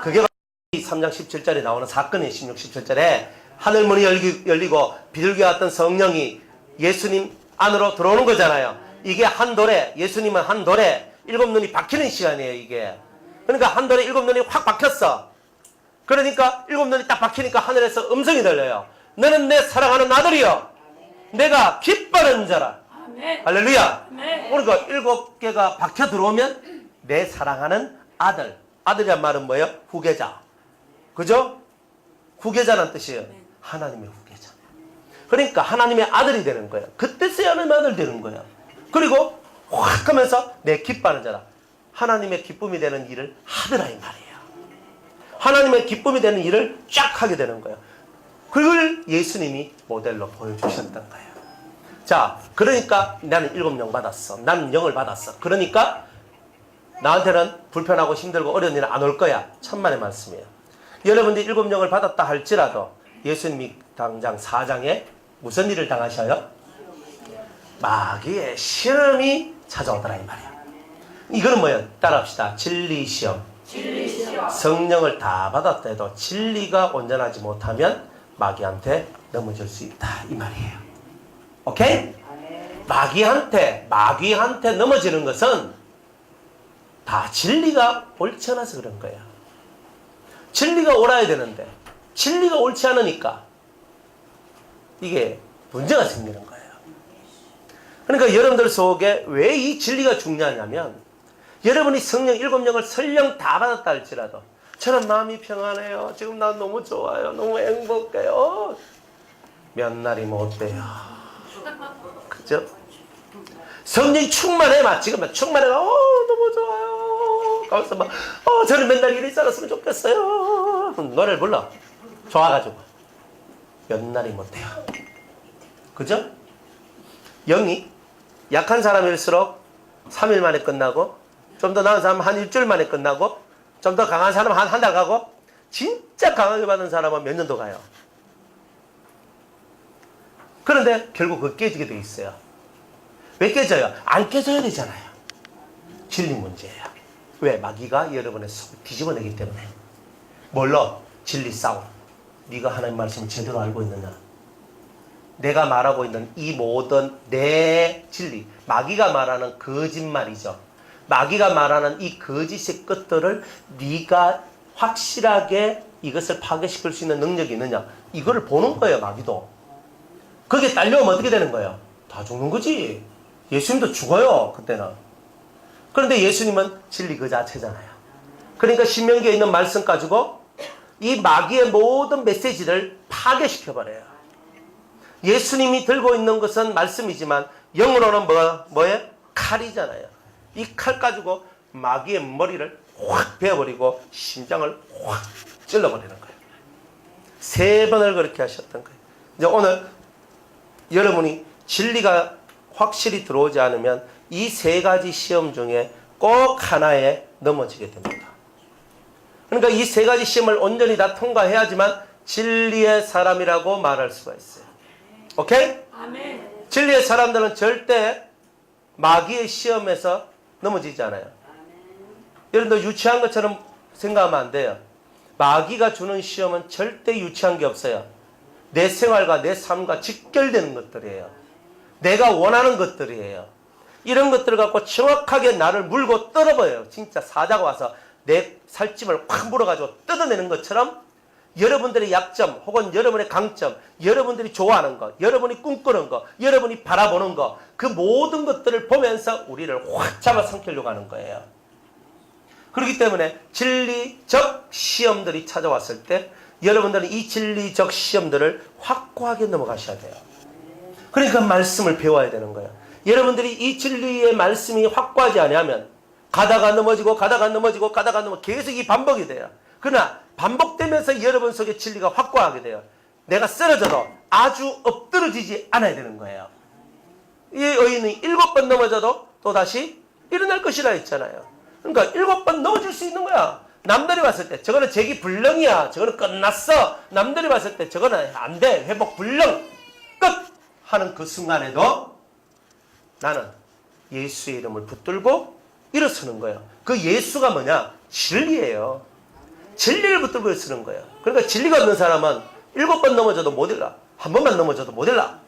그게 3장 17절에 나오는 사건이에요. 16, 17절에 하늘문이 열리고 비둘기와 같은 성령이 예수님 안으로 들어오는 거잖아요. 이게 한 돌에 예수님은 한 돌에 7눈이 박히는 시간이에요. 이게. 그러니까 한 돌에 7눈이 확 박혔어. 그러니까 7눈이 딱 박히니까 하늘에서 음성이 들려요. 너는 내 사랑하는 아들이여. 내가 기뻐하는 자라. 아멘. 할렐루야. 아멘. 그러니까 7개가 박혀 들어오면 내 사랑하는 아들. 아들이란 말은 뭐예요? 후계자. 그죠? 후계자란 뜻이에요. 하나님의 후계자. 그러니까 하나님의 아들이 되는 거예요. 그때서야 하나님의 아들 되는 거예요. 그리고 확 하면서 내 기뻐하는 자라. 하나님의 기쁨이 되는 일을 하더라 이 말이에요. 하나님의 기쁨이 되는 일을 쫙 하게 되는 거예요. 그걸 예수님이 모델로 보여주셨던 거예요. 자, 그러니까 나는 7영 받았어. 나는 영을 받았어. 그러니까 나한테는 불편하고 힘들고 어려운 일은 안 올 거야. 천만의 말씀이에요. 여러분들이 7영을 받았다 할지라도 예수님이 당장 4장에 무슨 일을 당하셔요? 마귀의 시험이 찾아오더라 이 말이야. 이거는 뭐예요? 따라합시다. 진리시험. 성령을 다 받았다 해도 진리가 온전하지 못하면 마귀한테 넘어질 수 있다 이 말이에요. 오케이? 마귀한테 넘어지는 것은 다 진리가 옳지 않아서 그런 거예요. 진리가 옳아야 되는데 진리가 옳지 않으니까 이게 문제가 생기는 거예요. 그러니까 여러분들 속에 왜 이 진리가 중요하냐면 여러분이 성령 7영을 설령 다 받았다 할지라도 저는 마음이 평안해요. 지금 난 너무 좋아요. 너무 행복해요. 몇 날이 못 돼요. 그죠? 성령이 충만해. 지금 충만해. 너무 좋아요. 가면서 막 저는 맨날 이리 살았으면 좋겠어요. 노래를 불러. 좋아가지고 몇 날이 못 돼요. 그죠? 영이 약한 사람일수록 3일 만에 끝나고 좀 더 나은 사람은 한 일주일 만에 끝나고 좀 더 강한 사람은 한 달 가고 진짜 강하게 받은 사람은 몇 년도 가요. 그런데 결국 그거 깨지게 돼 있어요. 왜 깨져요? 안 깨져야 되잖아요. 진리 문제예요. 왜? 마귀가 여러분의 속을 뒤집어내기 때문에. 뭘로? 진리 싸움. 네가 하나님 말씀을 제대로 알고 있느냐? 내가 말하고 있는 이 모든 내 진리, 마귀가 말하는 거짓말이죠. 마귀가 말하는 이 거짓의 끝들을 네가 확실하게 이것을 파괴시킬 수 있는 능력이 있느냐? 이거를 보는 거예요, 마귀도. 거기에 딸려오면 어떻게 되는 거예요? 다 죽는 거지. 예수님도 죽어요, 그때는. 그런데 예수님은 진리 그 자체잖아요. 그러니까 신명기에 있는 말씀 가지고 이 마귀의 모든 메시지를 파괴시켜버려요. 예수님이 들고 있는 것은 말씀이지만 영으로는 뭐예요? 칼이잖아요. 이 칼 가지고 마귀의 머리를 확 베어버리고 심장을 확 찔러버리는 거예요. 3번을 그렇게 하셨던 거예요. 이제 오늘 여러분이 진리가 확실히 들어오지 않으면 이 3가지 시험 중에 꼭 하나에 넘어지게 됩니다. 그러니까 이 3가지 시험을 온전히 다 통과해야지만 진리의 사람이라고 말할 수가 있어요. 오케이? 아멘. 진리의 사람들은 절대 마귀의 시험에서 넘어지지 않아요. 여러분들 유치한 것처럼 생각하면 안 돼요. 마귀가 주는 시험은 절대 유치한 게 없어요. 내 생활과 내 삶과 직결되는 것들이에요. 내가 원하는 것들이에요. 이런 것들을 갖고 정확하게 나를 물고 뜯어버려요. 진짜 사자가 와서 내 살찜을 확 물어가지고 뜯어내는 것처럼 여러분들의 약점 혹은 여러분의 강점, 여러분들이 좋아하는 것, 여러분이 꿈꾸는 것, 여러분이 바라보는 것, 그 모든 것들을 보면서 우리를 확 잡아삼키려고 하는 거예요. 그렇기 때문에 진리적 시험들이 찾아왔을 때 여러분들은 이 진리적 시험들을 확고하게 넘어가셔야 돼요. 그러니까 말씀을 배워야 되는 거예요. 여러분들이 이 진리의 말씀이 확고하지 않으면 가다가 넘어지고 계속 이 반복이 돼요. 그러나 반복되면서 여러분 속에 진리가 확고하게 돼요. 내가 쓰러져도 아주 엎드러지지 않아야 되는 거예요. 이 의인이 7번 넘어져도 또다시 일어날 것이라 했잖아요. 그러니까 7번 넘어질 수 있는 거야. 남들이 봤을 때 저거는 재기 불능이야. 저거는 끝났어. 남들이 봤을 때 저거는 안 돼. 회복 불능. 끝! 하는 그 순간에도 나는 예수의 이름을 붙들고 일어서는 거예요. 그 예수가 뭐냐? 진리예요. 진리를 붙들고 일어서는 거예요. 그러니까 진리가 없는 사람은 7번 넘어져도 못 일어나. 한 번만 넘어져도 못 일어나.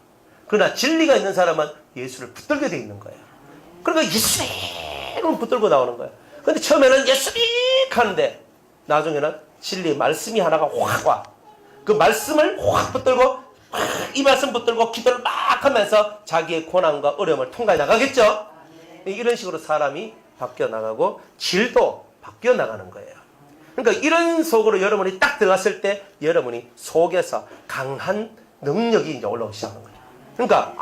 그러나 진리가 있는 사람은 예수를 붙들게 돼 있는 거예요. 그러니까 예수님 붙들고 나오는 거예요. 근데 처음에는 예수님 하는데 나중에는 진리의 말씀이 하나가 확 와. 그 말씀을 확 붙들고 이 말씀 붙들고 기도를 막 하면서 자기의 고난과 어려움을 통과해 나가겠죠. 이런 식으로 사람이 바뀌어 나가고 질도 바뀌어 나가는 거예요. 그러니까 이런 속으로 여러분이 딱 들어갔을 때 여러분이 속에서 강한 능력이 이제 올라오기 시작하는 거예요. 그러니까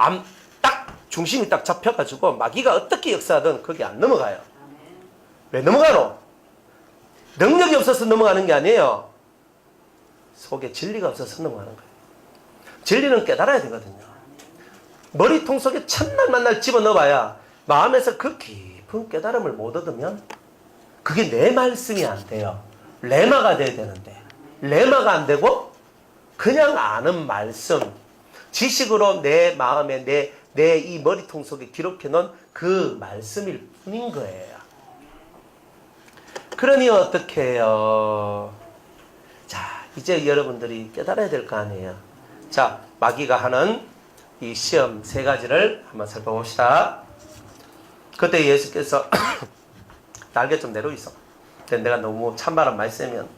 딱 중심이 딱 잡혀가지고 마귀가 어떻게 역사하든 거기 안 넘어가요. 왜 넘어가노? 능력이 없어서 넘어가는 게 아니에요. 속에 진리가 없어서 넘어가는 거예요. 진리는 깨달아야 되거든요. 머리통 속에 첫날 만날 집어넣어봐야 마음에서 그 깊은 깨달음을 못 얻으면 그게 내 말씀이 안 돼요. 레마가 돼야 되는데 레마가 안 되고 그냥 아는 말씀, 지식으로 내 마음에 내 이 머리통 속에 기록해 놓은 그 말씀일 뿐인 거예요. 그러니 어떻게 해요? 자, 이제 여러분들이 깨달아야 될 거 아니에요. 자, 마귀가 하는 이 시험 세 가지를 한번 살펴봅시다. 그때 예수께서 날개 좀 내려 있어. 근데 내가 너무 찬바람 많이 쐬면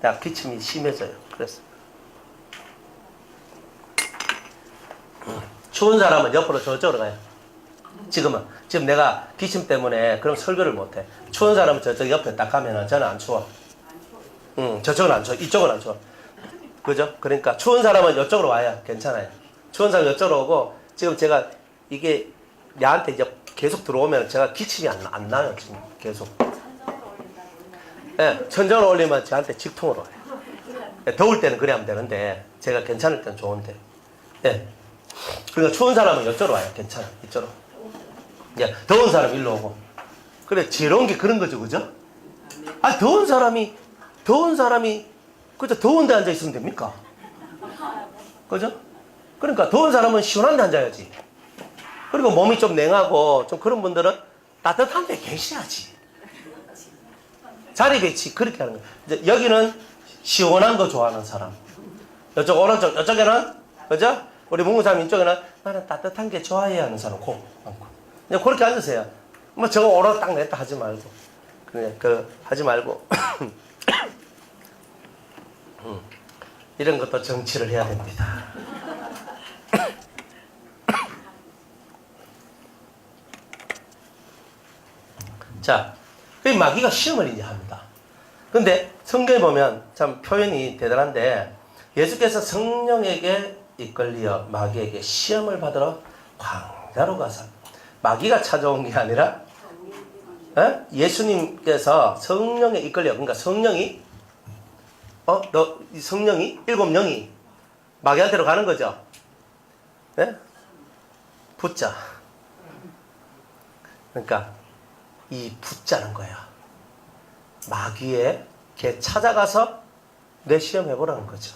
내가 기침이 심해져요. 그래서 추운 사람은 옆으로 저쪽으로 가요. 지금 내가 기침 때문에 그럼 설교를 못해. 추운 사람은 저쪽 옆에 딱 가면은 저는 안 추워. 저쪽은 안 추워. 이쪽은 안 추워. 그죠? 그러니까 추운 사람은 이쪽으로 와야 괜찮아요. 추운 사람 이쪽으로 오고, 지금 제가 이게 내한테 이제 계속 들어오면 제가 기침이 안 나요. 지금 계속. 네, 천장으로 올리면 저한테 직통으로 와요. 네, 더울 때는 그래 하면 되는데 제가 괜찮을 때는 좋은데. 네. 그러니까 추운 사람은 이쪽으로 와요. 괜찮아. 이쪽으로. 예, 더운 사람 일로 오고. 그래, 지혜로운 게 그런 거죠. 그죠? 아, 더운 사람이, 그죠? 더운 데 앉아 있으면 됩니까? 그죠? 그러니까 더운 사람은 시원한 데 앉아야지. 그리고 몸이 좀 냉하고 좀 그런 분들은 따뜻한 데 계셔야지. 자리 배치 그렇게 하는 거예요. 이제 여기는 시원한 거 좋아하는 사람. 이쪽 오른쪽, 이쪽에는, 그죠? 우리 문구사님 이쪽에는 나는 따뜻한 게 좋아해야 하는 사람 고 많고. 그냥 그렇게 앉으세요. 뭐 저거 오라 딱 냈다 하지 말고. 그냥 하지 말고. 이런 것도 정치를 해야 됩니다. 자, 그 마귀가 시험을 이제 합니다. 근데 성경에 보면 참 표현이 대단한데, 예수께서 성령에게 이끌려 마귀에게 시험을 받으러 광야로 가서, 마귀가 찾아온 게 아니라 예수님께서 성령에 이끌려, 그러니까 성령이 일곱 영이 마귀한테로 가는 거죠. 예? 붙자. 그러니까 이 붙자는 거예요. 마귀에게 찾아가서 내 시험해보라는 거죠.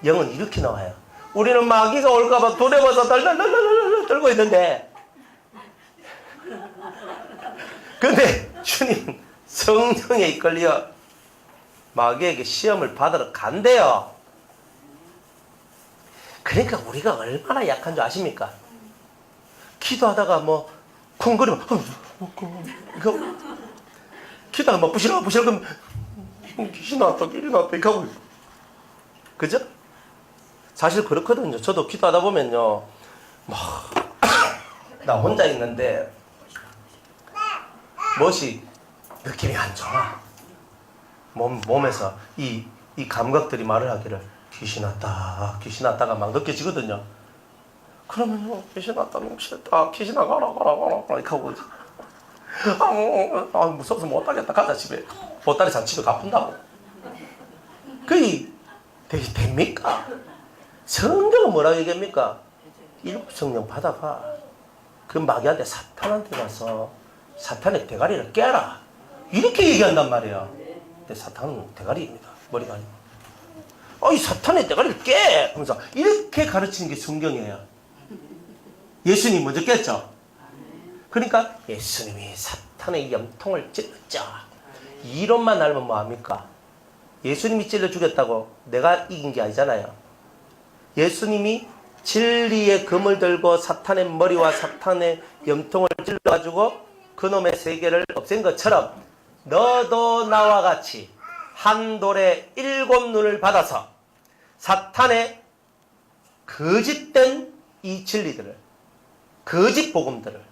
영은 이렇게 나와요. 우리는 마귀가 올까봐 두려워서 덜덜덜덜 떨고 있는데, 근데 주님 성령에 이끌려 마귀에게 시험을 받으러 간대요. 그러니까 우리가 얼마나 약한 줄 아십니까? 기도하다가 뭐 쿵거리면 이거 기도하다가 뭐 부실러 그러면 귀신 나왔다 이렇게 하고, 그죠? 사실 그렇거든요. 저도 기도하다 보면요, 나 혼자 있는데 멋이 느낌이 안 좋아. 몸에서 이 감각들이 말을 하기를 귀신 왔다가 막 느껴지거든요. 그러면요, 귀신 왔다 싫다, 귀신 가라 이렇게 하고, 무서워서 못하겠다, 가자 집에. 보따리 잔치도 갚은다고. 그게 됩니까? 성경은 뭐라고 얘기합니까? 일곱 성령 받아봐. 그 마귀한테, 사탄한테 가서 사탄의 대가리를 깨라, 이렇게 얘기한단 말이에요. 근데 사탄은 대가리입니다. 머리가 아니고. 이 사탄의 대가리를 깨! 하면서 이렇게 가르치는 게 성경이에요. 예수님이 먼저 깼죠. 그러니까 예수님이 사탄의 염통을 찔렀죠. 이론만 알면 뭐합니까? 예수님이 찔러 죽였다고 내가 이긴 게 아니잖아요. 예수님이 진리의 금을 들고 사탄의 머리와 사탄의 염통을 찔러가지고 그놈의 세계를 없앤 것처럼, 너도 나와 같이 한 돌에 7 눈을 받아서 사탄의 거짓된 이 진리들을, 거짓 복음들을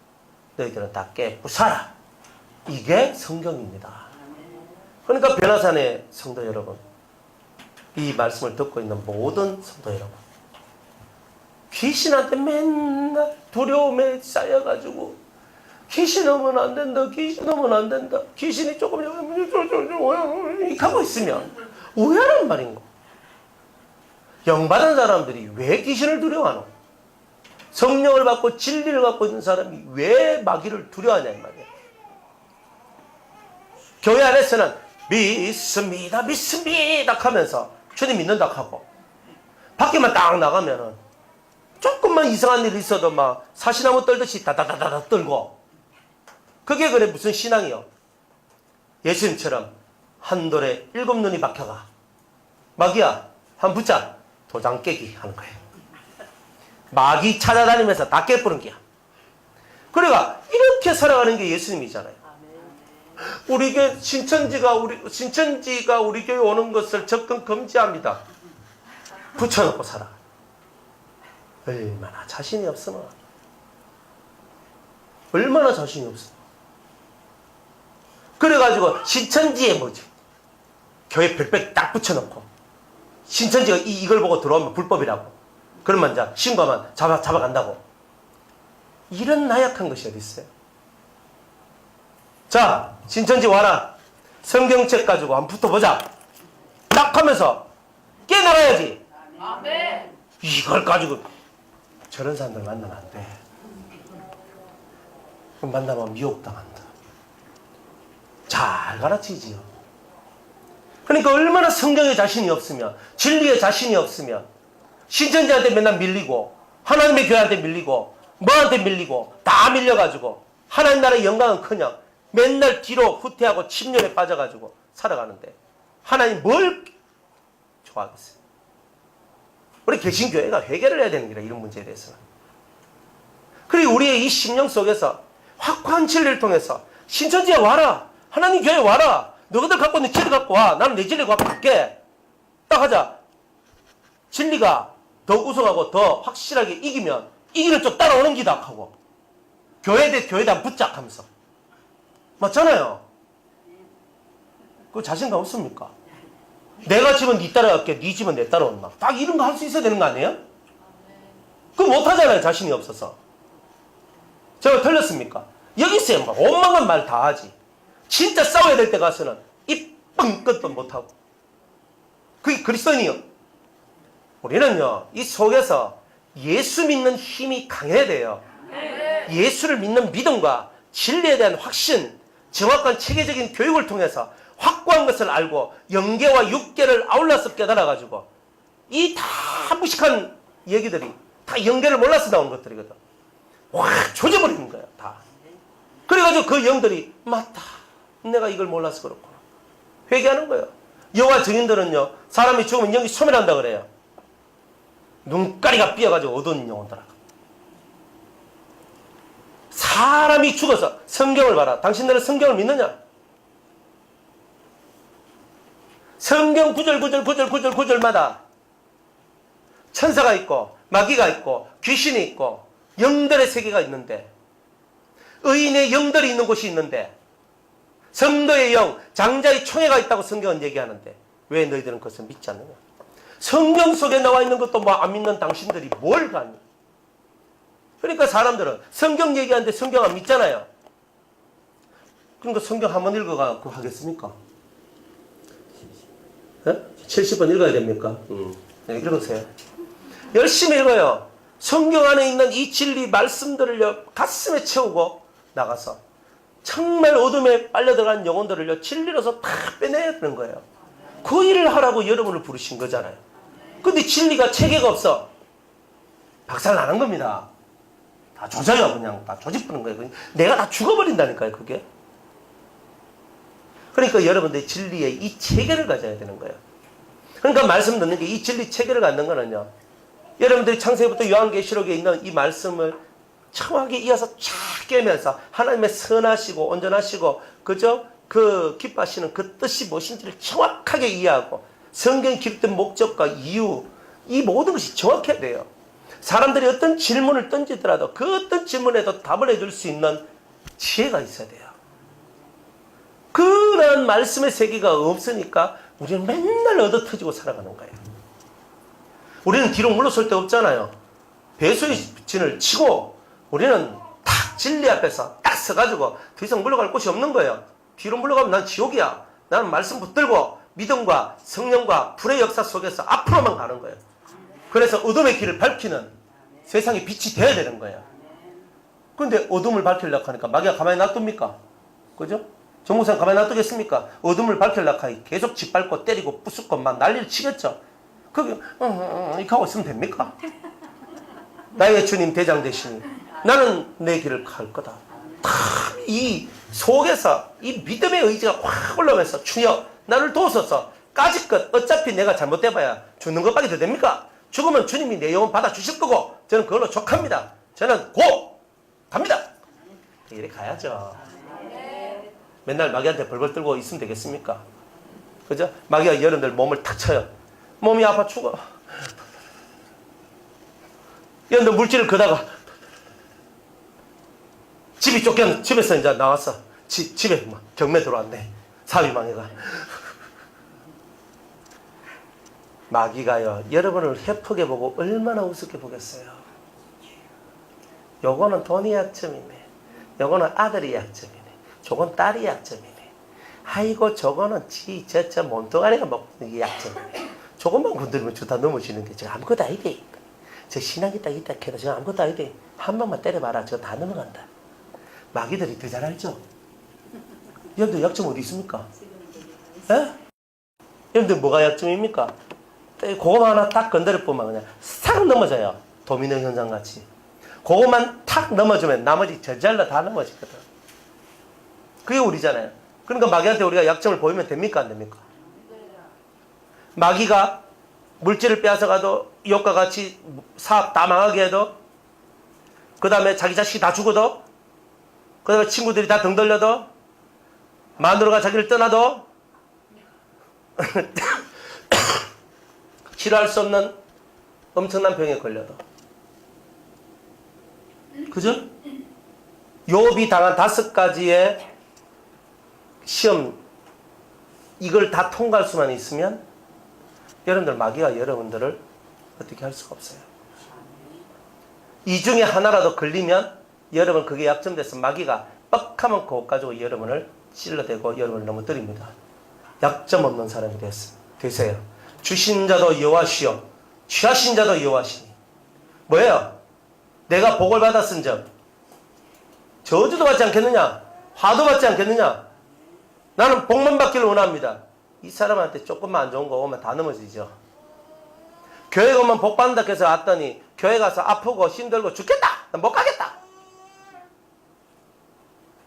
너희들은 다 깨부숴라. 이게 성경입니다. 그러니까 변화산의 성도 여러분, 이 말씀을 듣고 있는 모든 성도 여러분, 귀신한테 맨날 두려움에 쌓여가지고 귀신 오면 안 된다, 귀신이 조금 이렇게 하고 있으면 오해란 말인 거. 영받은 사람들이 왜 귀신을 두려워하노? 성령을 받고 진리를 갖고 있는 사람이 왜 마귀를 두려워하냐 이 말이에요. 교회 안에서는 믿습니다 믿습니다 하면서 주님 믿는다 하고, 밖에만 딱 나가면은 조금만 이상한 일이 있어도 막 사시나무 떨듯이 다다다다다 떨고, 그게 그래 무슨 신앙이요? 예수님처럼 한 돌에 7눈이 박혀가 마귀야 한 붙자 도장 깨기 하는 거예요. 마귀 찾아다니면서 다 깨부는 게야. 그러니까 이렇게 살아가는 게 예수님이잖아요. 우리 교회 신천지가 우리 교회 오는 것을 접근 금지합니다. 붙여놓고 살아. 얼마나 자신이 없으나. 얼마나 자신이 없어. 그래가지고 신천지에 뭐지? 교회 별백 딱 붙여놓고 신천지가 이걸 보고 들어오면 불법이라고. 그러면 이제 신고하면 잡아간다고. 이런 나약한 것이 어디 있어요? 자, 신천지 와라. 성경책 가지고 한번 붙어보자. 딱 하면서 깨나가야지. 아멘. 이걸 가지고 저런 사람들 만나면 안 돼. 그럼 만나면 미혹당한다. 잘 가르치지요. 그러니까 얼마나 성경에 자신이 없으면, 진리에 자신이 없으면 신천지한테 맨날 밀리고 하나님의 교회한테 밀리고 뭐한테 밀리고 다 밀려가지고 하나님 나라의 영광은 그냥 맨날 뒤로 후퇴하고 침륜에 빠져가지고 살아가는데 하나님 뭘 좋아하겠어요? 우리 개신교회가 회개를 해야 되는 거라, 이런 문제에 대해서는. 그리고 우리의 이 심령 속에서 확고한 진리를 통해서 신천지에 와라. 하나님 교회에 와라. 너희들 갖고 있는 진리 갖고 와. 나는 내 진리 갖고 갈게. 딱 하자. 진리가 더 우승하고 더 확실하게 이기면 이기는 쪽 따라오는 기다 하고 교회 대 교회당 붙잡 하면서. 맞잖아요. 그 자신감 없습니까? 내가 집은 네 따라갈게, 네 집은 내 따라온다. 딱 이런 거 할 수 있어야 되는 거 아니에요? 그거 못하잖아요, 자신이 없어서. 제가 틀렸습니까? 여기 있어요, 막 원망한 말 다 하지. 진짜 싸워야 될 때 가서는 입 뻥끗도 못하고. 그게 그리스도인이요. 우리는요, 이 속에서 예수 믿는 힘이 강해야 돼요. 예수를 믿는 믿음과 진리에 대한 확신, 정확한 체계적인 교육을 통해서 확고한 것을 알고 영계와 육계를 아울러서 깨달아가지고 이 다 무식한 얘기들이 다 영계를 몰라서 나온 것들이거든. 확 조져버리는 거야, 다. 그래가지고 그 영들이 맞다. 내가 이걸 몰라서 그렇구나. 회개하는 거예요. 여호와 증인들은요, 사람이 죽으면 영이 소멸한다 그래요. 눈가리가 삐어가지고 어두운 영혼들아. 사람이 죽어서 성경을 봐라. 당신들은 성경을 믿느냐? 성경 구절마다 천사가 있고 마귀가 있고 귀신이 있고 영들의 세계가 있는데, 의인의 영들이 있는 곳이 있는데, 성도의 영, 장자의 총회가 있다고 성경은 얘기하는데 왜 너희들은 그것을 믿지 않느냐? 성경 속에 나와 있는 것도 뭐 안 믿는 당신들이 뭘 가니? 그러니까 사람들은 성경 얘기하는데 성경 안 믿잖아요. 그러니까 성경 한번 읽어가지고 하겠습니까? 70번 읽어야 됩니까? 네, 읽으세요. 열심히 읽어요. 성경 안에 있는 이 진리 말씀들을요, 가슴에 채우고 나가서 정말 어둠에 빨려 들어간 영혼들을요, 진리로서 다 빼내야 되는 거예요. 그 일을 하라고 여러분을 부르신 거잖아요. 근데 진리가 체계가 없어. 박살 나는 겁니다. 다 조져요. 그냥 다 조집부는 거예요. 내가 다 죽어버린다니까요, 그게. 그러니까 여러분들이 진리의 이 체계를 가져야 되는 거예요. 그러니까 말씀 듣는 게, 이 진리 체계를 갖는 거는요, 여러분들이 창세기부터 요한계시록에 있는 이 말씀을 정확하게 이어서 쫙 깨면서 하나님의 선하시고 온전하시고 그저 그 기뻐하시는 그 뜻이 무엇인지를 정확하게 이해하고 성경에 기록된 목적과 이유, 이 모든 것이 정확해야 돼요. 사람들이 어떤 질문을 던지더라도 그 어떤 질문에도 답을 해줄 수 있는 지혜가 있어야 돼요. 그런 말씀의 세계가 없으니까 우리는 맨날 얻어터지고 살아가는 거예요. 우리는 뒤로 물러설 데 없잖아요. 배수의 진을 치고 우리는 딱 진리 앞에서 딱 서가지고 더 이상 물러갈 곳이 없는 거예요. 뒤로 물러가면 난 지옥이야. 나는 말씀 붙들고 믿음과 성령과 불의 역사 속에서 앞으로만 가는 거예요. 그래서 어둠의 길을 밝히는 세상의 빛이 되어야 되는 거예요. 그런데 어둠을 밝히려고 하니까 마귀가 가만히 놔둡니까? 그죠? 정무사는 가만히 놔두겠습니까? 어둠을 밝히려고 하니 계속 짓밟고 때리고 부수고 막 난리를 치겠죠. 그게 이렇게 하고 있으면 됩니까? 나의 주님 대장 되시니 나는 내 길을 갈 거다. 이 속에서 이 믿음의 의지가 확 올라오면서 주여 나를 도우소서. 까짓것 어차피 내가 잘못돼봐야 죽는 것밖에 더 됩니까? 죽으면 주님이 내 영혼 받아주실 거고 저는 그걸로 족합니다. 저는 고! 갑니다. 이렇게 가야죠. 맨날 마귀한테 벌벌 떨고 있으면 되겠습니까? 그죠? 마귀가 여러분들 몸을 탁 쳐요. 몸이 아파 죽어. 여러분들 물질을 걷다가 집이 쫓겨 집에서 이제 나왔어. 집에 막 경매 들어왔네. 사위 망해가. 마귀가요 여러분을 해프게 보고 얼마나 우습게 보겠어요. 요거는 돈이 약점이네. 요거는 아들이 약점이네. 저건 딸이 약점이네. 아이고 저거는 저 몸뚱아리가 먹는 게 약점이네. 저것만 건드리면 저 다 넘어지는 게 저 아무것도 아니대. 저 신앙이 딱 있다 해도 저 아무것도 아니대. 한 번만 때려봐라. 저 다 넘어간다. 마귀들이 더 잘 알죠? 여러분들 약점 어디 있습니까? 에? 여러분들 뭐가 약점입니까? 그거만 하나 딱 건드려 보면 그냥 싹 넘어져요. 도미노 현상 같이. 그거만 탁 넘어지면 나머지 저절로 다 넘어지거든. 그게 우리잖아요. 그러니까 마귀한테 우리가 약점을 보이면 됩니까? 안 됩니까? 마귀가 물질을 빼앗아가도 이웃과 같이 사업 다 망하게 해도 그 다음에 자기 자식이 다 죽어도 그 다음에 친구들이 다 등 돌려도 마누라가 자기를 떠나도 치료할 수 없는 엄청난 병에 걸려도 그죠? 욥이 당한 5가지의 시험 이걸 다 통과할 수만 있으면 여러분들 마귀가 여러분들을 어떻게 할 수가 없어요. 이 중에 하나라도 걸리면 여러분 그게 약점돼서 마귀가 뻑하면 그것 가지고 여러분을 찔러대고 여러분을 넘어뜨립니다. 약점 없는 사람이 되세요. 주신 자도 여호와시요 취하신 자도 여호와시니 뭐예요? 내가 복을 받았은 점 저주도 받지 않겠느냐? 화도 받지 않겠느냐? 나는 복만 받기를 원합니다. 이 사람한테 조금만 안 좋은 거 오면 다 넘어지죠. 교회 가면 복 받는다 해서 왔더니 교회 가서 아프고 힘들고 죽겠다. 난 못 가겠다.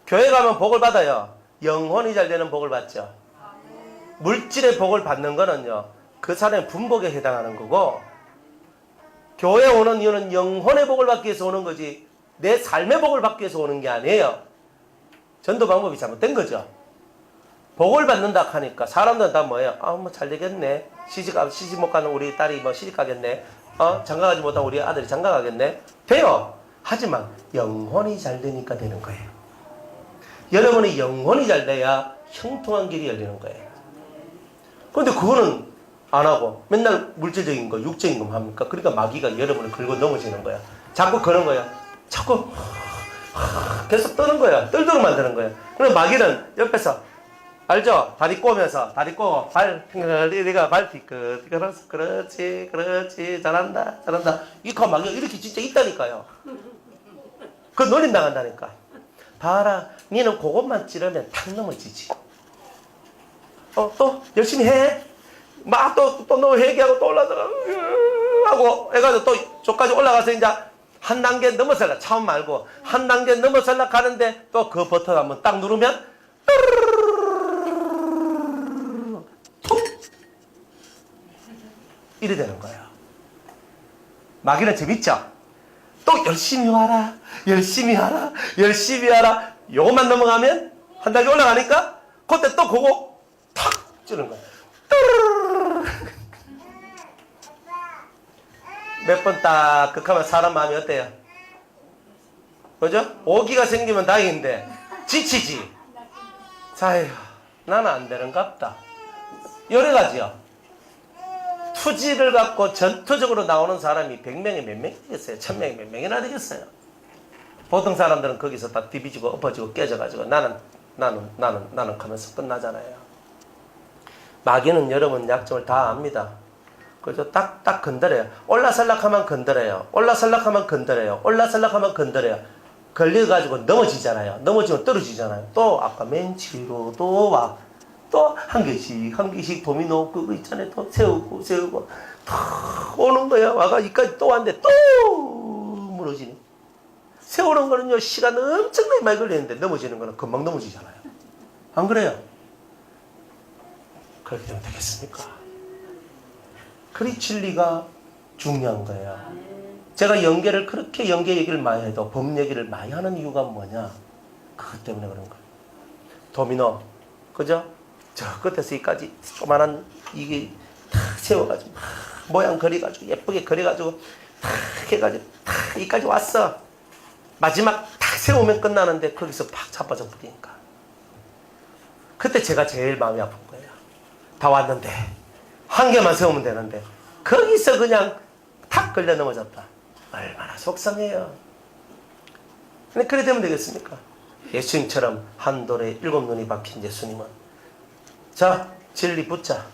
교회 가면 복을 받아요. 영혼이 잘 되는 복을 받죠. 물질의 복을 받는 거는요. 그 사람의 분복에 해당하는 거고 교회에 오는 이유는 영혼의 복을 받기 위해서 오는 거지 내 삶의 복을 받기 위해서 오는 게 아니에요. 전도 방법이 잘못된 거죠. 복을 받는다 하니까 사람들은 다 뭐예요? 뭐 잘 되겠네. 시집 못 가는 우리 딸이 뭐 시집 가겠네. 장가가지 못한 우리 아들이 장가 가겠네. 돼요. 하지만 영혼이 잘 되니까 되는 거예요. 여러분의 영혼이 잘 돼야 형통한 길이 열리는 거예요. 그런데 그거는 안 하고 맨날 물질적인 거, 육적인 것만 합니까? 그러니까 마귀가 여러분을 긁고 넘어지는 거야. 자꾸 그런 거야. 자꾸 계속 떠는 거야. 떨도록 만드는 거야. 그럼 마귀는 옆에서 알죠? 다리 꼬면서 다리 꼬고 네가 발 뒤끝 그렇지 잘한다 이거 마귀가 이렇게 진짜 있다니까요. 그거 놀림 당한다니까. 봐라 니는 그것만 찌르면 탁 넘어지지. 또 열심히 해. 막 또 너무 회개하고 또 올라들어 하고 해가지고 또 저까지 올라가서 이제 한 단계 넘어설라 차원 말고 한 단계 넘어설라 가는데 또 그 버튼 한번 딱 누르면 툭 이래 되는 거예요. 마귀는 재밌죠? 또 열심히 와라 열심히 하라 요것만 넘어가면 한 단계 올라가니까 그때 또 그거 탁 찌르는 거야. 몇 번 딱 극하면 사람 마음이 어때요? 그죠? 오기가 생기면 다행인데 지치지. 자휴 나는 안 되는갑다. 여러 가지요. 투지를 갖고 전투적으로 나오는 사람이 100명에 몇 명이 되겠어요? 1000명에 몇 명이나 되겠어요? 보통 사람들은 거기서 다 뒤비지고 엎어지고 깨져가지고 나는 하면서 끝나잖아요. 마귀는 여러분 약점을 다 압니다. 그죠? 딱 건드려요. 올라설락하면 건드려요. 올라설락하면 건드려요. 올라설락하면 건드려요. 걸려가지고 넘어지잖아요. 넘어지면 떨어지잖아요. 또 아까 맨 뒤로 또 와. 또 한 개씩 도미노 그거 있잖아요. 또 세우고 탁 오는 거야. 와가 이까지 또 왔는데 또 무너지네. 세우는 거는요 시간 엄청나게 많이 걸리는데 넘어지는 거는 금방 넘어지잖아요. 안 그래요? 그렇게 되면 되겠습니까? 그리 진리가 중요한 거예요. 제가 그렇게 연계 얘기를 많이 해도 법 얘기를 많이 하는 이유가 뭐냐? 그것 때문에 그런 거예요. 도미노, 그죠? 저 끝에서 여기까지 조만한 이게 탁 세워가지고 모양 그려가지고 예쁘게 그려가지고 탁 해가지고 탁 여기까지 왔어. 마지막 탁 세우면 끝나는데 거기서 팍 자빠져 버리니까. 그때 제가 제일 마음이 아픈 거예요. 다 왔는데 한 개만 세우면 되는데 거기서 그냥 탁 걸려 넘어졌다. 얼마나 속상해요. 근데 그래 되면 되겠습니까? 예수님처럼 한 돌에 7눈이 박힌 예수님은 자 진리 붙자.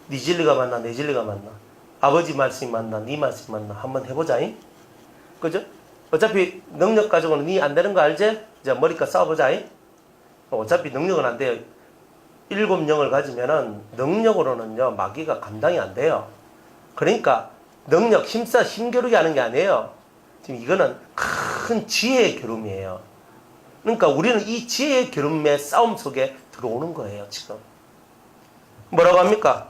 네 진리가 맞나 내 진리가 맞나 아버지 말씀이 맞나 네 말씀이 맞나 한번 해보자잉. 그죠? 어차피 능력 가지고는 네 안 되는 거 알지? 이제 머리가 싸워보자잉. 어차피 능력은 안 돼요. 7영을 가지면은 능력으로는요 마귀가 감당이 안 돼요. 그러니까 능력 힘겨루게 하는 게 아니에요. 지금 이거는 큰 지혜의 겨룸이에요. 그러니까 우리는 이 지혜의 겨룸의 싸움 속에 들어오는 거예요. 지금 뭐라고 합니까?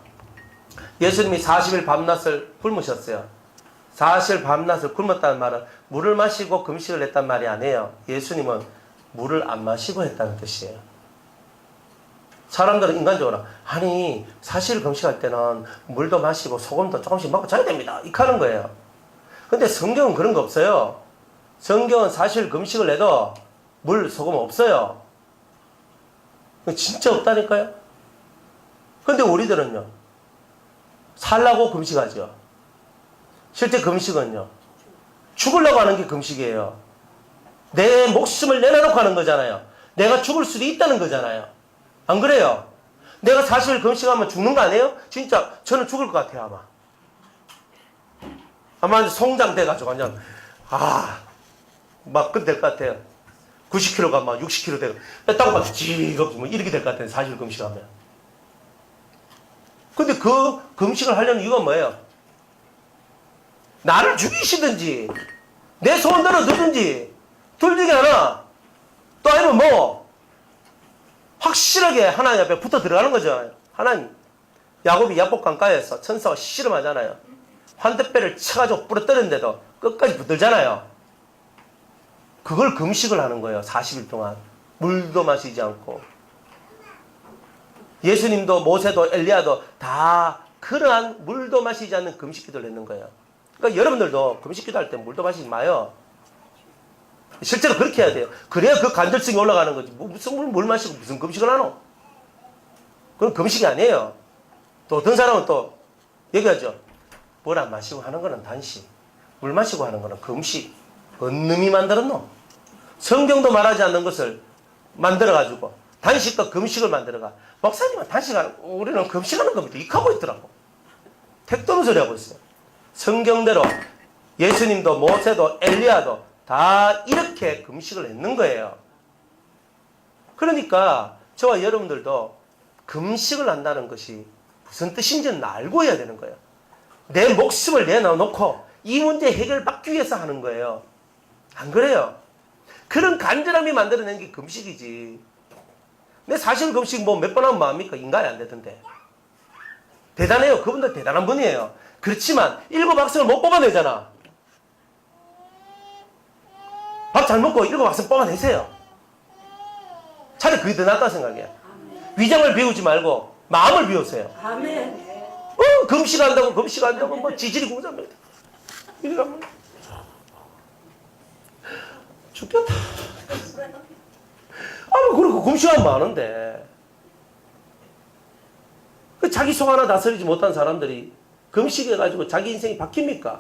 예수님이 40일 밤낮을 굶으셨어요. 40일 밤낮을 굶었다는 말은 물을 마시고 금식을 했단 말이 아니에요. 예수님은 물을 안 마시고 했다는 뜻이에요. 사람들은 인간적으로 아니 사실 금식할 때는 물도 마시고 소금도 조금씩 먹고 자야 됩니다. 이렇게 하는 거예요. 근데 성경은 그런 거 없어요. 성경은 사실 금식을 해도 물, 소금 없어요. 진짜 없다니까요. 근데 우리들은요 살라고 금식하죠. 실제 금식은요 죽으려고 하는 게 금식이에요. 내 목숨을 내놔놓고 하는 거잖아요. 내가 죽을 수도 있다는 거잖아요. 안 그래요? 내가 사실 금식하면 죽는 거 아니에요? 진짜 저는 죽을 것 같아요. 아마 송장돼가지고 그냥 막 끝 될 것 같아요. 90kg가 막 60kg 되고 딱 막 지겁 뭐 이렇게 될 것 같아요. 사실 금식하면. 근데 그 금식을 하려는 이유가 뭐예요? 나를 죽이시든지 내 손 들어 넣든지 둘 중에 하나. 또 아니면 뭐 확실하게 하나님 앞에 붙어 들어가는 거죠. 하나님. 야곱이 야복 강가에서 천사가 씨름하잖아요. 환대뼈를 쳐가지고 부러뜨렸는데도 끝까지 붙들잖아요. 그걸 금식을 하는 거예요. 40일 동안. 물도 마시지 않고. 예수님도 모세도 엘리야도 다 그러한 물도 마시지 않는 금식 기도를 했는 거예요. 그러니까 여러분들도 금식 기도할 때 물도 마시지 마요. 실제로 그렇게 해야 돼요. 그래야 그 간절성이 올라가는 거지. 무슨 물 마시고 무슨 금식을 하노? 그건 금식이 아니에요. 또 어떤 사람은 또 얘기하죠. 물 안 마시고 하는 거는 단식. 물 마시고 하는 거는 금식. 뭔 놈이 만들었노? 성경도 말하지 않는 것을 만들어가지고 단식과 금식을 만들어가. 목사님은 우리는 금식하는 겁니다. 이렇게 하고 있더라고. 택도 없는 소리 하고 있어요. 성경대로 예수님도 모세도 엘리야도 다 이렇게 금식을 했는 거예요. 그러니까 저와 여러분들도 금식을 한다는 것이 무슨 뜻인지는 알고 해야 되는 거예요. 내 목숨을 내놔놓고 이 문제 해결받기 위해서 하는 거예요. 안 그래요? 그런 간절함이 만들어낸 게 금식이지. 근데 사실 금식 뭐 몇 번 하면 뭐합니까? 인간이 안 되던데. 대단해요. 그분들 대단한 분이에요. 그렇지만 7학생을 못 뽑아내잖아. 밥 잘 먹고 7학생 뽑아내세요. 차라리 그게 더 낫다 생각해요. 위장을 비우지 말고 마음을 비우세요. 아멘. 금식한다고 뭐 지질이 공사합니다. 이러면 죽겠다. 그리고 금식하면 많은데 그 자기 속 하나 다스리지 못한 사람들이 금식해가지고 자기 인생이 바뀝니까?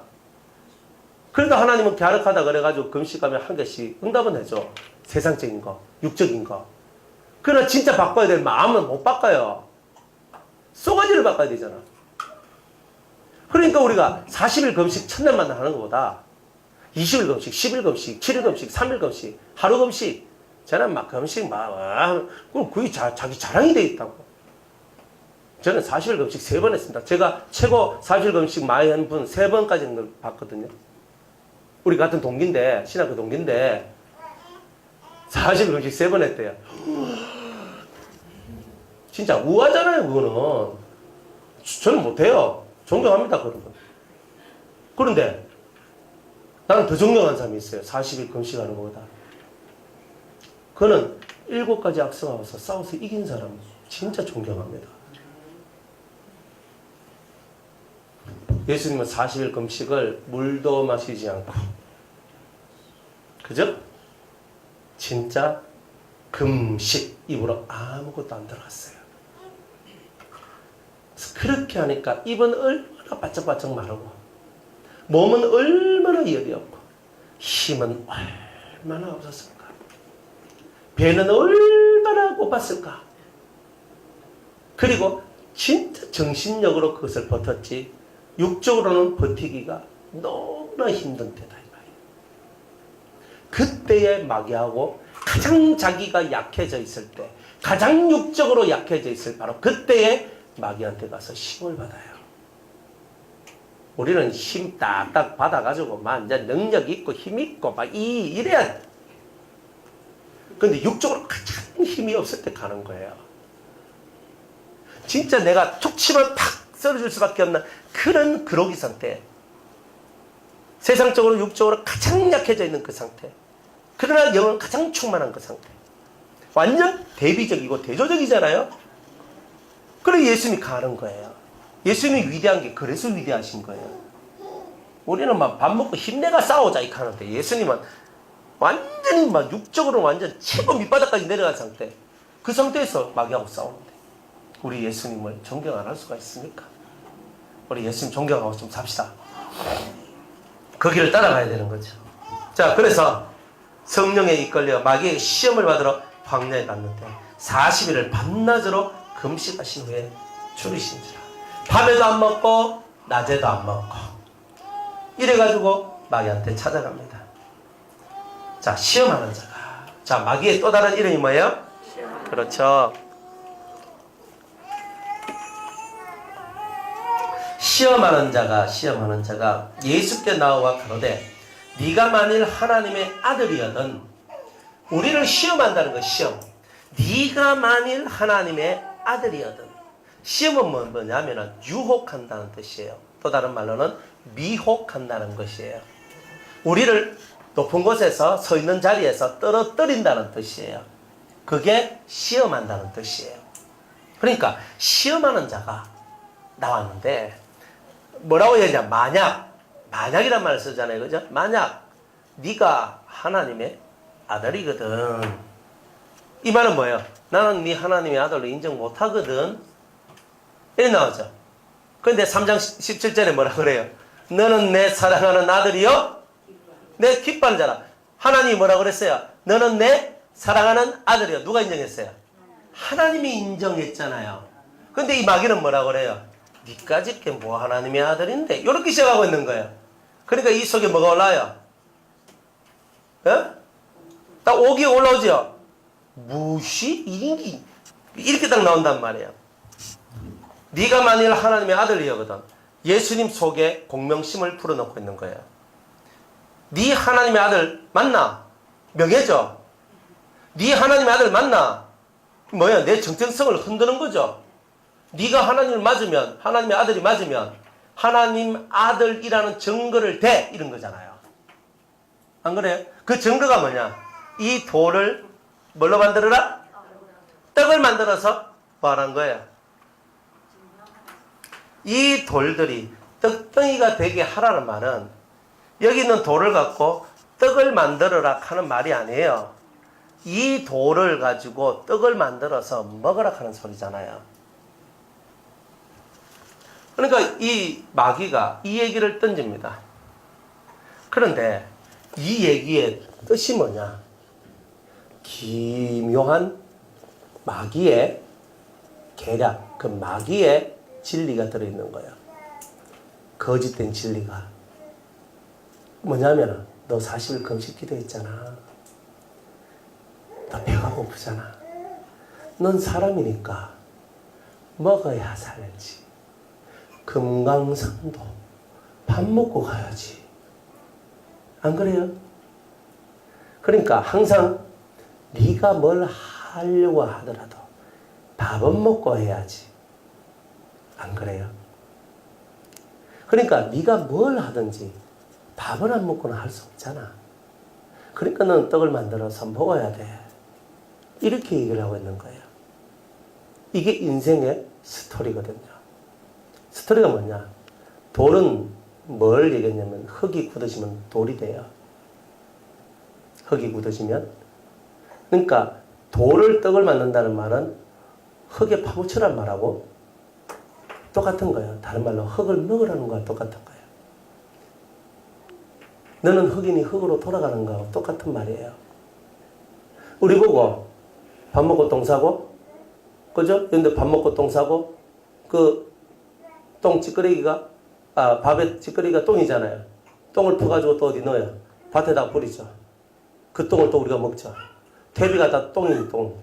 그러니까 하나님은 갸륵하다 그래가지고 금식하면 한 개씩 응답은 해줘. 세상적인 거, 육적인 거. 그러나 진짜 바꿔야 될 마음은 못 바꿔요. 쏘가지를 바꿔야 되잖아. 그러니까 우리가 40일 금식 첫날만 하는 것보다 20일 금식, 10일 금식, 7일 금식, 3일 금식, 하루 금식, 저는 막 금식 그럼 그게 자기 자랑이 돼 있다고. 저는 40일 금식 3번 했습니다. 제가 최고 40일 금식 많이 한 분 3번까지는 봤거든요. 우리 같은 동기인데, 신학교 동기인데 40일 금식 3번 했대요. 진짜 우아잖아요, 그거는. 저는 못해요. 존경합니다, 그런 건. 그런데 나는 더 존경하는 사람이 있어요. 40일 금식하는 것보다. 그는 7가지 악수가 와서 싸워서 이긴 사람 진짜 존경합니다. 예수님은 40일 금식을 물도 마시지 않고, 그죠? 진짜 금식, 입으로 아무것도 안 들어갔어요. 그래서 그렇게 하니까 입은 얼마나 바짝바짝 마르고, 몸은 얼마나 열이 없고, 힘은 얼마나 없었을까? 배는 얼마나 고팠을까? 그리고 진짜 정신력으로 그것을 버텼지, 육적으로는 버티기가 너무나 힘든 때다. 그때에 마귀하고 가장 자기가 약해져 있을 때, 가장 육적으로 약해져 있을 바로 그때에 마귀한테 가서 힘을 받아요. 우리는 힘 딱딱 받아가지고 막 이제 능력 있고 힘 있고 막 이래야 돼. 근데 육적으로 가장 힘이 없을 때 가는 거예요. 진짜 내가 툭 치면 팍 쓰러질 수밖에 없는 그런 그러기 상태. 세상적으로 육적으로 가장 약해져 있는 그 상태. 그러나 영은 가장 충만한 그 상태. 완전 대비적이고 대조적이잖아요. 그래 예수님이 가는 거예요. 예수님이 위대한 게 그래서 위대하신 거예요. 우리는 막 밥 먹고 힘내가 싸우자 이렇게 하는데, 예수님은 완전히 막 육적으로 완전 최고 밑바닥까지 내려간 상태. 그 상태에서 마귀하고 싸우는데 우리 예수님을 존경 안 할 수가 있습니까? 우리 예수님 존경하고 좀 삽시다. 그 길을 따라가야 되는 거죠. 자, 그래서 성령에 이끌려 마귀의 시험을 받으러 광야에 갔는데 40일을 밤낮으로 금식하신 후에 줄이신지라. 밤에도 안 먹고 낮에도 안 먹고 이래가지고 마귀한테 찾아갑니다. 자, 시험하는 자가. 자, 마귀의 또 다른 이름이 뭐예요? 그렇죠. 시험하는 자가 예수께 나와 가로되 네가 만일 하나님의 아들이거든. 우리를 시험한다는 거, 시험. 네가 만일 하나님의 아들이거든. 시험은 뭐냐면은 유혹한다는 뜻이에요. 또 다른 말로는 미혹한다는 것이에요. 우리를 높은 곳에서 서 있는 자리에서 떨어뜨린다는 뜻이에요. 그게 시험한다는 뜻이에요. 그러니까 시험하는 자가 나왔는데 뭐라고 해야 되냐? 만약이란 말을 쓰잖아요. 그죠? 만약 네가 하나님의 아들이거든. 이 말은 뭐예요? 나는 네 하나님의 아들로 인정 못하거든. 이렇게 나오죠. 그런데 3장 17절에 뭐라 그래요? 너는 내 사랑하는 아들이요? 내 기뻐하는 자라. 하나님이 뭐라 그랬어요? 너는 내 사랑하는 아들이요. 누가 인정했어요? 하나님이 인정했잖아요. 근데 이 마귀는 뭐라 그래요? 니까짓 게 뭐 하나님의 아들인데? 이렇게 시작하고 있는 거예요. 그러니까 이 속에 뭐가 올라와요? 예? 딱 오기가 올라오죠? 무시? 이렇게 딱 나온단 말이에요. 네가 만일 하나님의 아들이거든. 예수님 속에 공명심을 풀어놓고 있는 거예요. 네 하나님의 아들 맞나? 명예죠? 네 하나님의 아들 맞나? 뭐야? 내 정체성을 흔드는 거죠. 네가 하나님을 맞으면, 하나님의 아들이 맞으면 하나님 아들이라는 증거를 대 이런 거잖아요. 안 그래요? 그 증거가 뭐냐? 이 돌을 뭘로 만들어라? 떡을 만들어서 뭐 하는 거예요? 이 돌들이 떡덩이가 되게 하라는 말은 여기 있는 돌을 갖고 떡을 만들어라 하는 말이 아니에요. 이 돌을 가지고 떡을 만들어서 먹으라 하는 소리잖아요. 그러니까 이 마귀가 이 얘기를 던집니다. 그런데 이 얘기의 뜻이 뭐냐? 기묘한 마귀의 계략, 그 마귀의 진리가 들어있는 거예요. 거짓된 진리가 뭐냐면 너 40일 금식 기도했잖아. 너 배가 고프잖아. 넌 사람이니까 먹어야 살지. 금강산도 밥 먹고 가야지. 안 그래요? 그러니까 항상 네가 뭘 하려고 하더라도 밥은 먹고 해야지. 안 그래요? 그러니까 네가 뭘 하든지 밥을 안 먹고는 할 수 없잖아. 그러니까 너는 떡을 만들어서 먹어야 돼. 이렇게 얘기를 하고 있는 거예요. 이게 인생의 스토리거든요. 스토리가 뭐냐? 돌은 뭘 얘기했냐면 흙이 굳어지면 돌이 돼요. 흙이 굳어지면. 그러니까 돌을 떡을 만든다는 말은 흙에 파묻히란 말하고 똑같은 거예요. 다른 말로 흙을 먹으라는 거와 똑같은 거예요. 너는 흙이니 흙으로 돌아가는 거하고 똑같은 말이에요. 우리 보고 밥 먹고 똥 싸고, 그죠? 근데 밥 먹고 똥 싸고, 그 똥 찌끄레기가, 밥에 찌끄레기가 똥이잖아요. 똥을 퍼가지고 또 어디 넣어요? 밭에다 뿌리죠. 그 똥을 또 우리가 먹죠. 퇴비가 다 똥이니 똥.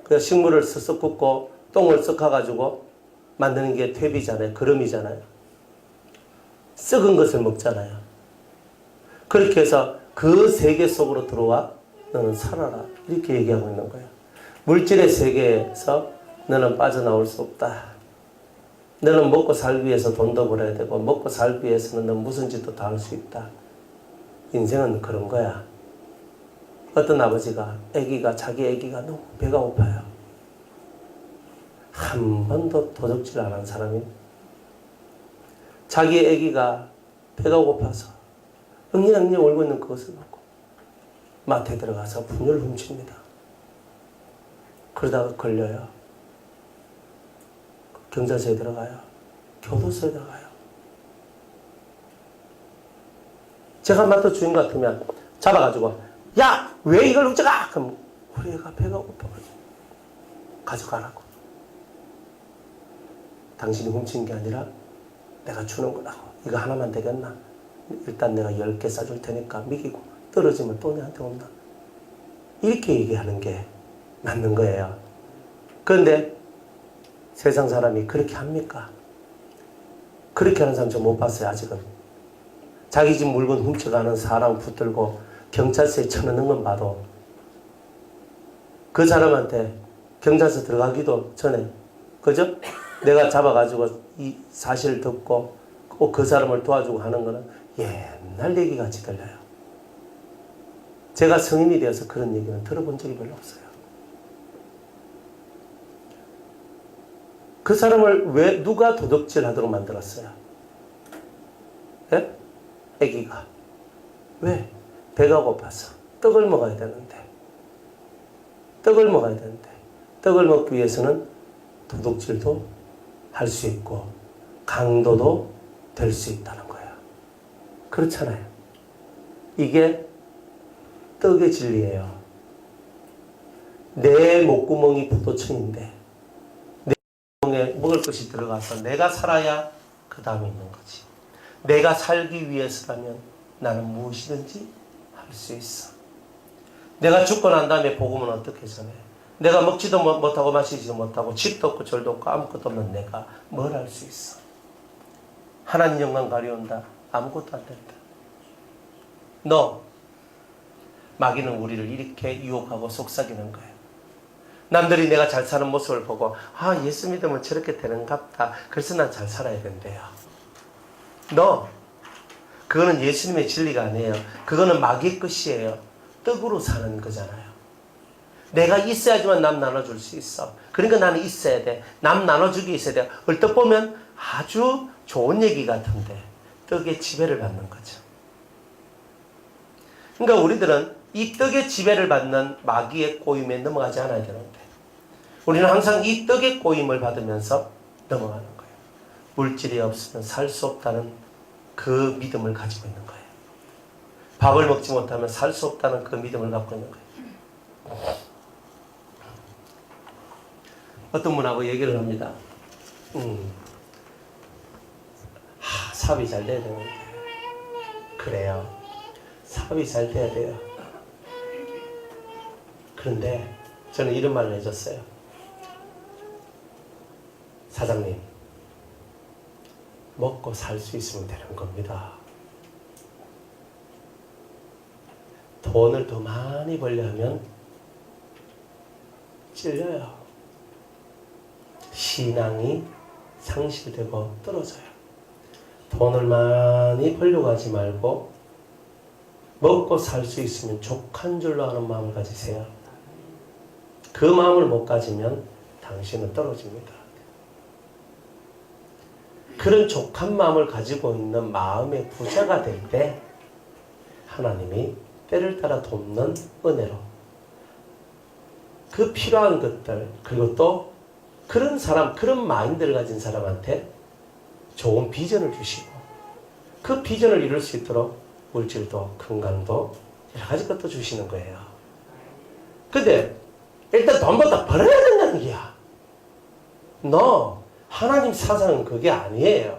그래서 식물을 쓱쓱 굽고 똥을 섞어가지고 만드는 게 퇴비잖아요. 거름이잖아요. 썩은 것을 먹잖아요. 그렇게 해서 그 세계 속으로 들어와 너는 살아라. 이렇게 얘기하고 있는 거예요. 물질의 세계에서 너는 빠져나올 수 없다. 너는 먹고 살기 위해서 돈도 벌어야 되고 먹고 살기 위해서는 넌 무슨 짓도 다 할 수 있다. 인생은 그런 거야. 어떤 아버지가 자기 아기가 너무 배가 고파요. 한 번도 도둑질 안 한 사람이 자기 아기가 배가 고파서 응애응애 울고 있는 그것을 보고 마트에 들어가서 분유를 훔칩니다. 그러다가 걸려요. 경찰서에 들어가요. 교도소에 들어가요. 제가 마트 주인 같으면 잡아가지고 야! 왜 이걸 훔쳐가? 그럼 우리 애가 배가 고파가지고 가져가라고. 당신이 훔친 게 아니라 내가 주는 거라고. 이거 하나만 되겠나? 일단 내가 10개 싸줄 테니까 미기고 떨어지면 또 내한테 온다. 이렇게 얘기하는 게 맞는 거예요. 그런데 세상 사람이 그렇게 합니까? 그렇게 하는 사람 저 못 봤어요. 아직은. 자기 집 물건 훔쳐가는 사람 붙들고 경찰서에 쳐넣는 건 봐도 그 사람한테 경찰서 들어가기도 전에, 그죠? 내가 잡아가지고 이 사실을 듣고 꼭 그 사람을 도와주고 하는 거는 옛날 얘기 같이 들려요. 제가 성인이 되어서 그런 얘기는 들어본 적이 별로 없어요. 그 사람을 왜 누가 도둑질 하도록 만들었어요? 예? 아기가. 왜? 배가 고파서 떡을 먹어야 되는데 떡을 먹기 위해서는 도둑질도 할 수 있고 강도도 될 수 있다는 거예요. 그렇잖아요. 이게 떡의 진리예요. 내 목구멍이 포도청인데 내 목구멍에 먹을 것이 들어가서 내가 살아야 그 다음에 있는 거지. 내가 살기 위해서라면 나는 무엇이든지 할 수 있어. 내가 죽고 난 다음에 복음은 어떻게 전해? 내가 먹지도 못하고 마시지도 못하고 집도 없고 절도 없고 아무것도 없는 내가 뭘 할 수 있어? 하나님 영광 가려온다. 아무것도 안 된다. 너 마귀는 우리를 이렇게 유혹하고 속삭이는 거예요. 남들이 내가 잘 사는 모습을 보고 예수 믿으면 저렇게 되는갑다. 그래서 난 잘 살아야 된대요. 너 그거는 예수님의 진리가 아니에요. 그거는 마귀의 것이에요. 떡으로 사는 거잖아요. 내가 있어야지만 남 나눠줄 수 있어. 그러니까 나는 있어야 돼. 남 나눠주기 있어야 돼. 얼핏 보면 아주 좋은 얘기 같은데 떡의 지배를 받는 거죠. 그러니까 우리들은 이 떡의 지배를 받는 마귀의 꼬임에 넘어가지 않아야 되는데 우리는 항상 이 떡의 꼬임을 받으면서 넘어가는 거예요. 물질이 없으면 살 수 없다는 그 믿음을 가지고 있는 거예요. 밥을 먹지 못하면 살 수 없다는 그 믿음을 갖고 있는 거예요. 어떤 분하고 얘기를 합니다. 사업이 잘 돼야 되는데. 그래요. 사업이 잘 돼야 돼요. 그런데 저는 이런 말을 해줬어요. 사장님, 먹고 살 수 있으면 되는 겁니다. 돈을 더 많이 벌려면 찔려요. 신앙이 상실되고 떨어져요. 돈을 많이 벌려고 하지 말고 먹고 살 수 있으면 족한 줄로 아는 마음을 가지세요. 그 마음을 못 가지면 당신은 떨어집니다. 그런 족한 마음을 가지고 있는 마음의 부자가 될 때 하나님이 때를 따라 돕는 은혜로 그 필요한 것들, 그리고 또 그런 사람, 그런 마인드를 가진 사람한테 좋은 비전을 주시고 그 비전을 이룰 수 있도록 물질도 건강도 여러 가지 것도 주시는 거예요. 근데 일단 돈부터 벌어야 된다는 게야. 너 하나님 사상은 그게 아니에요.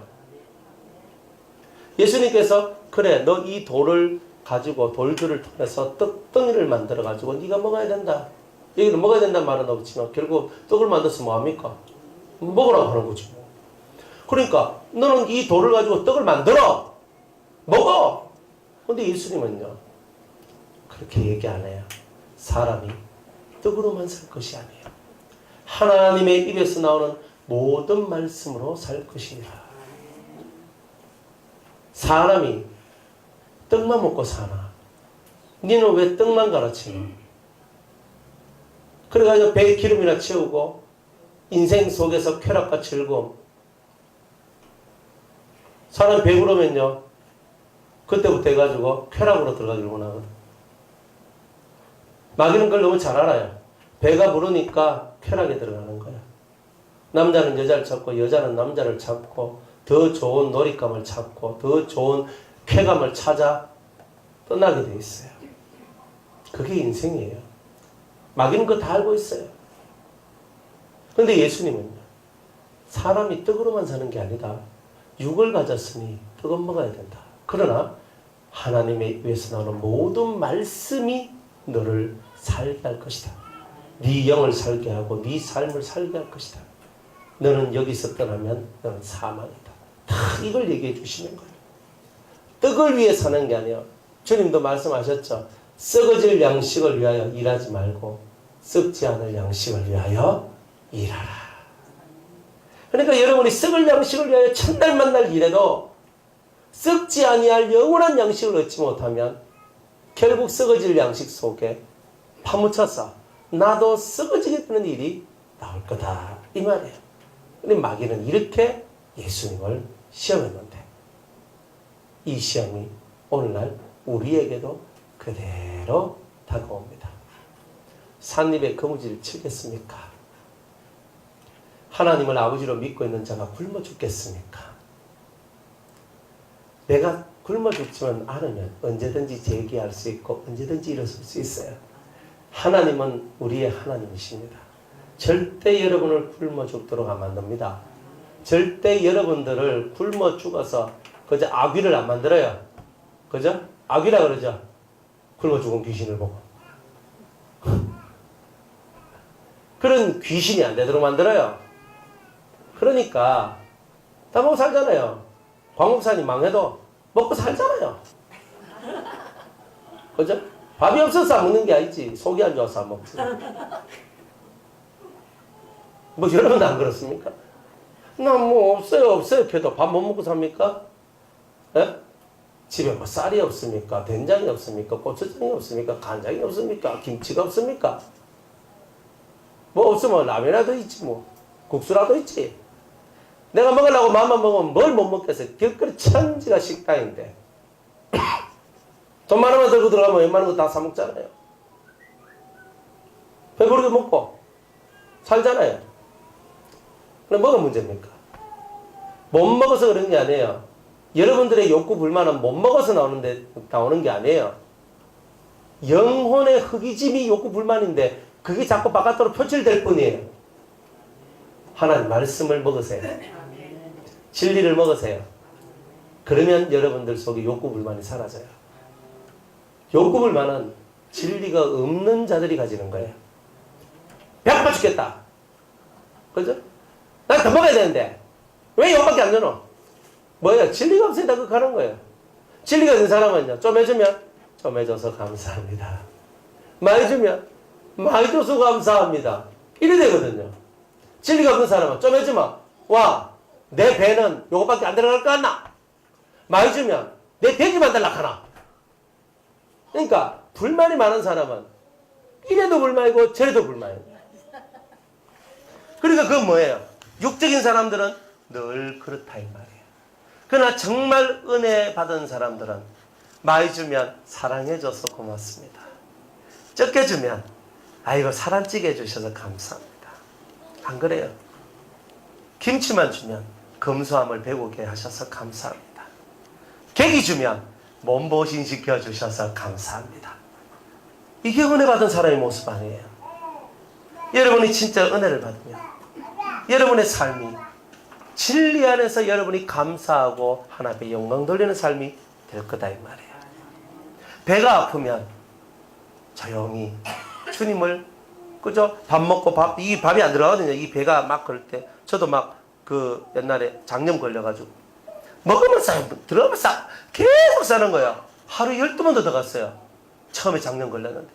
예수님께서 그래, 너 이 돌을 가지고 돌들을 통해서 떡덩이를 만들어 가지고 네가 먹어야 된다. 여기는 먹어야 된다는 말은 없지만 결국 떡을 만들어서 뭐합니까? 먹으라고 하는 거지. 그러니까 너는 이 돌을 가지고 떡을 만들어 먹어. 근데 예수님은요 그렇게 얘기 안 해요. 사람이 떡으로만 살 것이 아니에요. 하나님의 입에서 나오는 모든 말씀으로 살 것이니라. 사람이 떡만 먹고 사나? 니는 왜 떡만 가르치노? 그래가지고 배에 기름이나 채우고 인생 속에서 쾌락과 즐거움. 사람 배부르면요 그때부터 해가지고 쾌락으로 들어가기를 원하거든. 마귀는 그걸 너무 잘 알아요. 배가 부르니까 쾌락에 들어가는 거야. 남자는 여자를 찾고 여자는 남자를 찾고 더 좋은 놀잇감을 찾고 더 좋은 쾌감을 찾아 떠나게 돼 있어요. 그게 인생이에요. 마귀는 그거 다 알고 있어요. 그런데 예수님은요 사람이 떡으로만 사는 게 아니라 육을 가졌으니 떡은 먹어야 된다. 그러나 하나님의 입에서 나오는 모든 말씀이 너를 살게 할 것이다. 네 영을 살게 하고 네 삶을 살게 할 것이다. 너는 여기서 떠나면 너는 사망이다. 다 이걸 얘기해 주시는 거예요. 떡을 위해 사는 게 아니에요. 주님도 말씀하셨죠. 썩어질 양식을 위하여 일하지 말고 썩지 않을 양식을 위하여 일하라. 그러니까 여러분이 썩을 양식을 위하여 천날 만날 일해도 썩지 아니할 영원한 양식을 얻지 못하면 결국 썩어질 양식 속에 파묻혀서 나도 썩어지게 되는 일이 나올 거다. 이 말이에요. 근데 마귀는 이렇게 예수님을 시험했는데 이 시험이 오늘날 우리에게도 그대로 다가옵니다. 삿입에 거무지를 치겠습니까? 하나님을 아버지로 믿고 있는 자가 굶어 죽겠습니까? 내가 굶어 죽지만 않으면 언제든지 재기할 수 있고 언제든지 일어설 수 있어요. 하나님은 우리의 하나님이십니다. 절대 여러분을 굶어 죽도록 안 만듭니다. 절대 여러분들을 굶어 죽어서 그저 아귀를 안 만들어요. 그죠? 아귀라 그러죠. 굶어 죽은 귀신을 보고. 그런 귀신이 안 되도록 만들어요. 그러니까 다 먹고 살잖아요. 광목산이 망해도 먹고 살잖아요. 그죠? 밥이 없어서 안 먹는 게 아니지. 속이 안 좋아서 안 먹지. 뭐 여러분 안 그렇습니까? 나 뭐 없어요. 걔도 밥 못 먹고 삽니까? 예? 집에 뭐 쌀이 없습니까? 된장이 없습니까? 고추장이 없습니까? 간장이 없습니까? 김치가 없습니까? 뭐 없으면 라면이라도 있지 뭐. 국수라도 있지. 내가 먹으려고 마음만 먹으면 뭘 못 먹겠어요. 길거리 천지가 식당인데. 돈 많으면 들고 들어가면 웬만한 거 다 사 먹잖아요. 배부르게 먹고 살잖아요. 그럼 뭐가 문제입니까? 못 먹어서 그런 게 아니에요. 여러분들의 욕구 불만은 못 먹어서 나오는 게 아니에요. 영혼의 허기짐이 욕구 불만인데 그게 자꾸 바깥으로 표출될 뿐이에요. 하나님 말씀을 먹으세요. 진리를 먹으세요. 그러면 여러분들 속에 욕구불만이 사라져요. 욕구불만은 진리가 없는 자들이 가지는 거예요. 배고파 죽겠다. 그죠? 난 더 먹어야 되는데 왜 이거밖에 안 주노? 뭐야? 진리가 없으니까 그 가는 거예요. 진리가 있는 사람은요, 좀 해주면 좀 해줘서 감사합니다. 많이 주면 많이 줘서 감사합니다. 이래 되거든요. 진리가 없는 사람은 좀 해주면 와, 내 배는 요거밖에 안 들어갈 것 같나? 많이 주면 내 돼지 만들라 하나? 그러니까 불만이 많은 사람은 이래도 불만이고 저래도 불만이에요. 그러니까 그건 뭐예요? 육적인 사람들은 늘 그렇다 이 말이에요. 그러나 정말 은혜 받은 사람들은 많이 주면 사랑해줘서 고맙습니다. 적게 주면 아이고 사람찌게 해주셔서 감사합니다. 안 그래요? 김치만 주면 검소함을 배우게 하셔서 감사합니다. 객이 주면 몸보신 시켜주셔서 감사합니다. 이게 은혜 받은 사람의 모습 아니에요. 여러분이 진짜 은혜를 받으면 여러분의 삶이 진리 안에서 여러분이 감사하고 하나님께 영광 돌리는 삶이 될 거다 이 말이에요. 배가 아프면 조용히 주님을 그죠? 밥 먹고 이 밥이 안 들어가거든요. 이 배가 막 그럴 때 저도 막 그 옛날에 장염 걸려가지고 먹으면 싸요. 들어가면 싸. 계속 싸는 거예요. 하루 12번도 더 갔어요. 처음에 장염 걸렸는데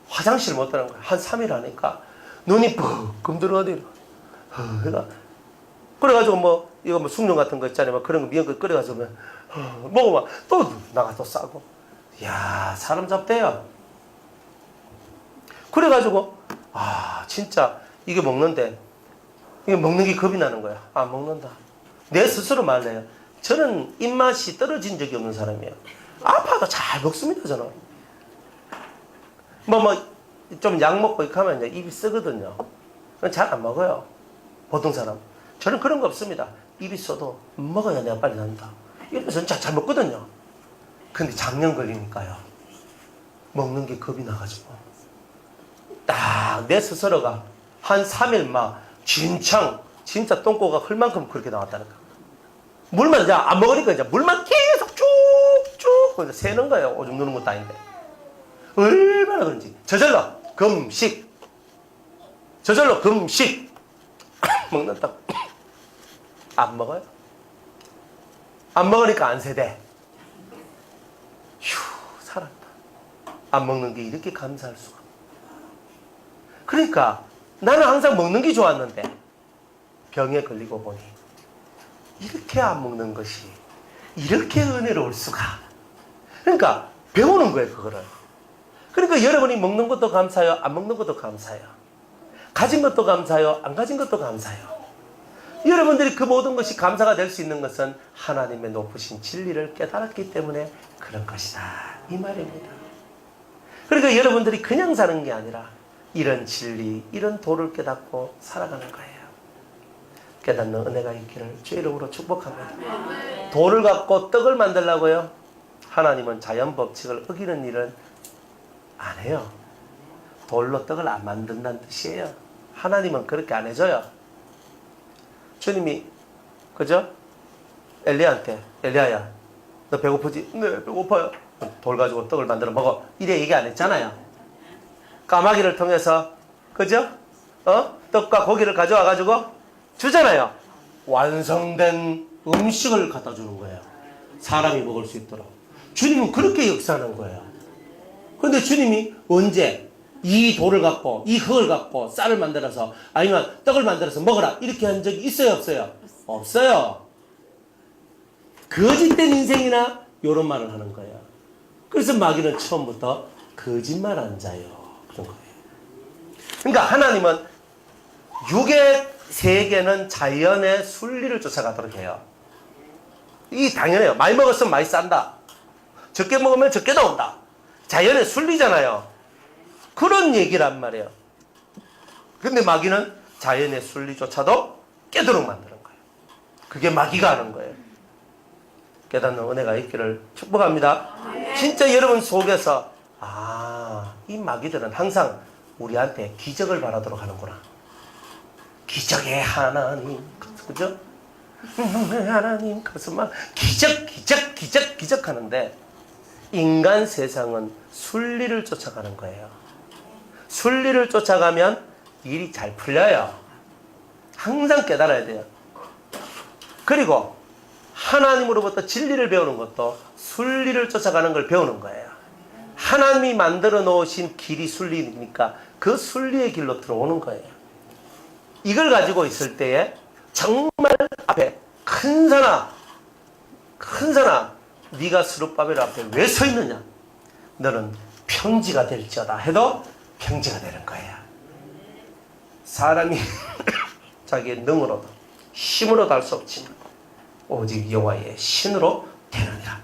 화장실 못 가는 거예요. 한 3일 하니까 눈이 뻥 들어가더니 그래가지고 뭐 이거 뭐 숭늉 같은 거 있잖아요. 막 그런 거 미연 거 끓여가지고 먹으면 또 나가 또 싸고. 이야 사람 잡대요. 그래가지고 아 진짜 이게 먹는데 이게 먹는 게 겁이 나는 거야. 안 먹는다. 내 스스로 말해요. 저는 입맛이 떨어진 적이 없는 사람이에요. 아파도 잘 먹습니다 저는. 좀 약 먹고 이렇게 하면 이제 입이 쓰거든요. 잘 안 먹어요. 보통 사람. 저는 그런 거 없습니다. 입이 써도 먹어야 내가 빨리 난다. 이러면서 잘 먹거든요. 근데 작년 걸리니까요. 먹는 게 겁이 나가지고. 딱 내 스스로가 한 3일 막 진짜 똥꼬가 흘 만큼 그렇게 나왔다니까. 물만 이제 안 먹으니까 이제 물만 계속 쭉쭉 새는 거예요. 오줌 누는 것도 아닌데. 얼마나 그런지. 저절로 금식. 먹는다고. 안 먹어요. 안 먹으니까 안 세대. 휴, 살았다. 안 먹는 게 이렇게 감사할 수가. 그러니까 나는 항상 먹는 게 좋았는데 병에 걸리고 보니 이렇게 안 먹는 것이 이렇게 은혜로울 수가. 그러니까 배우는 거예요 그거를. 그러니까 여러분이 먹는 것도 감사해요. 안 먹는 것도 감사해요. 가진 것도 감사해요. 안 가진 것도 감사해요. 여러분들이 그 모든 것이 감사가 될 수 있는 것은 하나님의 높으신 진리를 깨달았기 때문에 그런 것이다 이 말입니다. 그러니까 여러분들이 그냥 사는 게 아니라 이런 진리, 이런 도를 깨닫고 살아가는 거예요. 깨닫는 은혜가 있기를 주의 이름으로 축복합니다. 돌을 갖고 떡을 만들려고요? 하나님은 자연 법칙을 어기는 일은 안 해요. 돌로 떡을 안 만든다는 뜻이에요. 하나님은 그렇게 안 해줘요. 주님이 그죠? 엘리야한테 엘리야야 너 배고프지? 네 배고파요. 돌 가지고 떡을 만들어 먹어. 이래 얘기 안 했잖아요. 까마귀를 통해서 그죠? 떡과 고기를 가져와 가지고 주잖아요. 완성된 음식을 갖다 주는 거예요. 사람이 먹을 수 있도록. 주님은 그렇게 역사하는 거예요. 그런데 주님이 언제 이 돌을 갖고 이 흙을 갖고 쌀을 만들어서 아니면 떡을 만들어서 먹어라 이렇게 한 적이 있어요 없어요? 없어요. 거짓된 인생이나 이런 말을 하는 거예요. 그래서 마귀는 처음부터 거짓말한 자요 그런 거예요. 그러니까 하나님은 육의 세계는 자연의 순리를 쫓아가도록 해요. 이게 당연해요. 많이 먹었으면 많이 싼다. 적게 먹으면 적게 나온다. 자연의 순리잖아요. 그런 얘기란 말이에요. 근데 마귀는 자연의 순리조차도 깨도록 만드는 거예요. 그게 마귀가 하는 거예요. 깨닫는 은혜가 있기를 축복합니다. 진짜 여러분 속에서 이 마귀들은 항상 우리한테 기적을 바라도록 하는구나. 기적의 하나님. 그죠? 하나님 그래서 막 기적 하는데 인간 세상은 순리를 쫓아가는 거예요. 순리를 쫓아가면 일이 잘 풀려요. 항상 깨달아야 돼요. 그리고 하나님으로부터 진리를 배우는 것도 순리를 쫓아가는 걸 배우는 거예요. 하나님이 만들어 놓으신 길이 순리니까 그 순리의 길로 들어오는 거예요. 이걸 가지고 있을 때에 정말 앞에 큰 산아 네가 스룹바벨 앞에 왜 서 있느냐? 너는 평지가 될지어다 해도 평지가 되는 거예요. 사람이 자기의 능으로도 힘으로도 할 수 없지만 오직 여호와의 신으로 되느니라.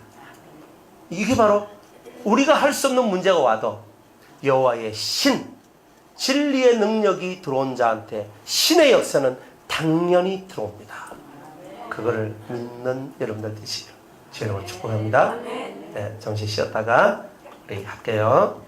이게 바로 우리가 할 수 없는 문제가 와도 여호와의 신, 진리의 능력이 들어온 자한테 신의 역사는 당연히 들어옵니다. 그거를 믿는 여러분들 되시길 주님으로 축복합니다. 네, 잠시 쉬었다가 우리 할게요.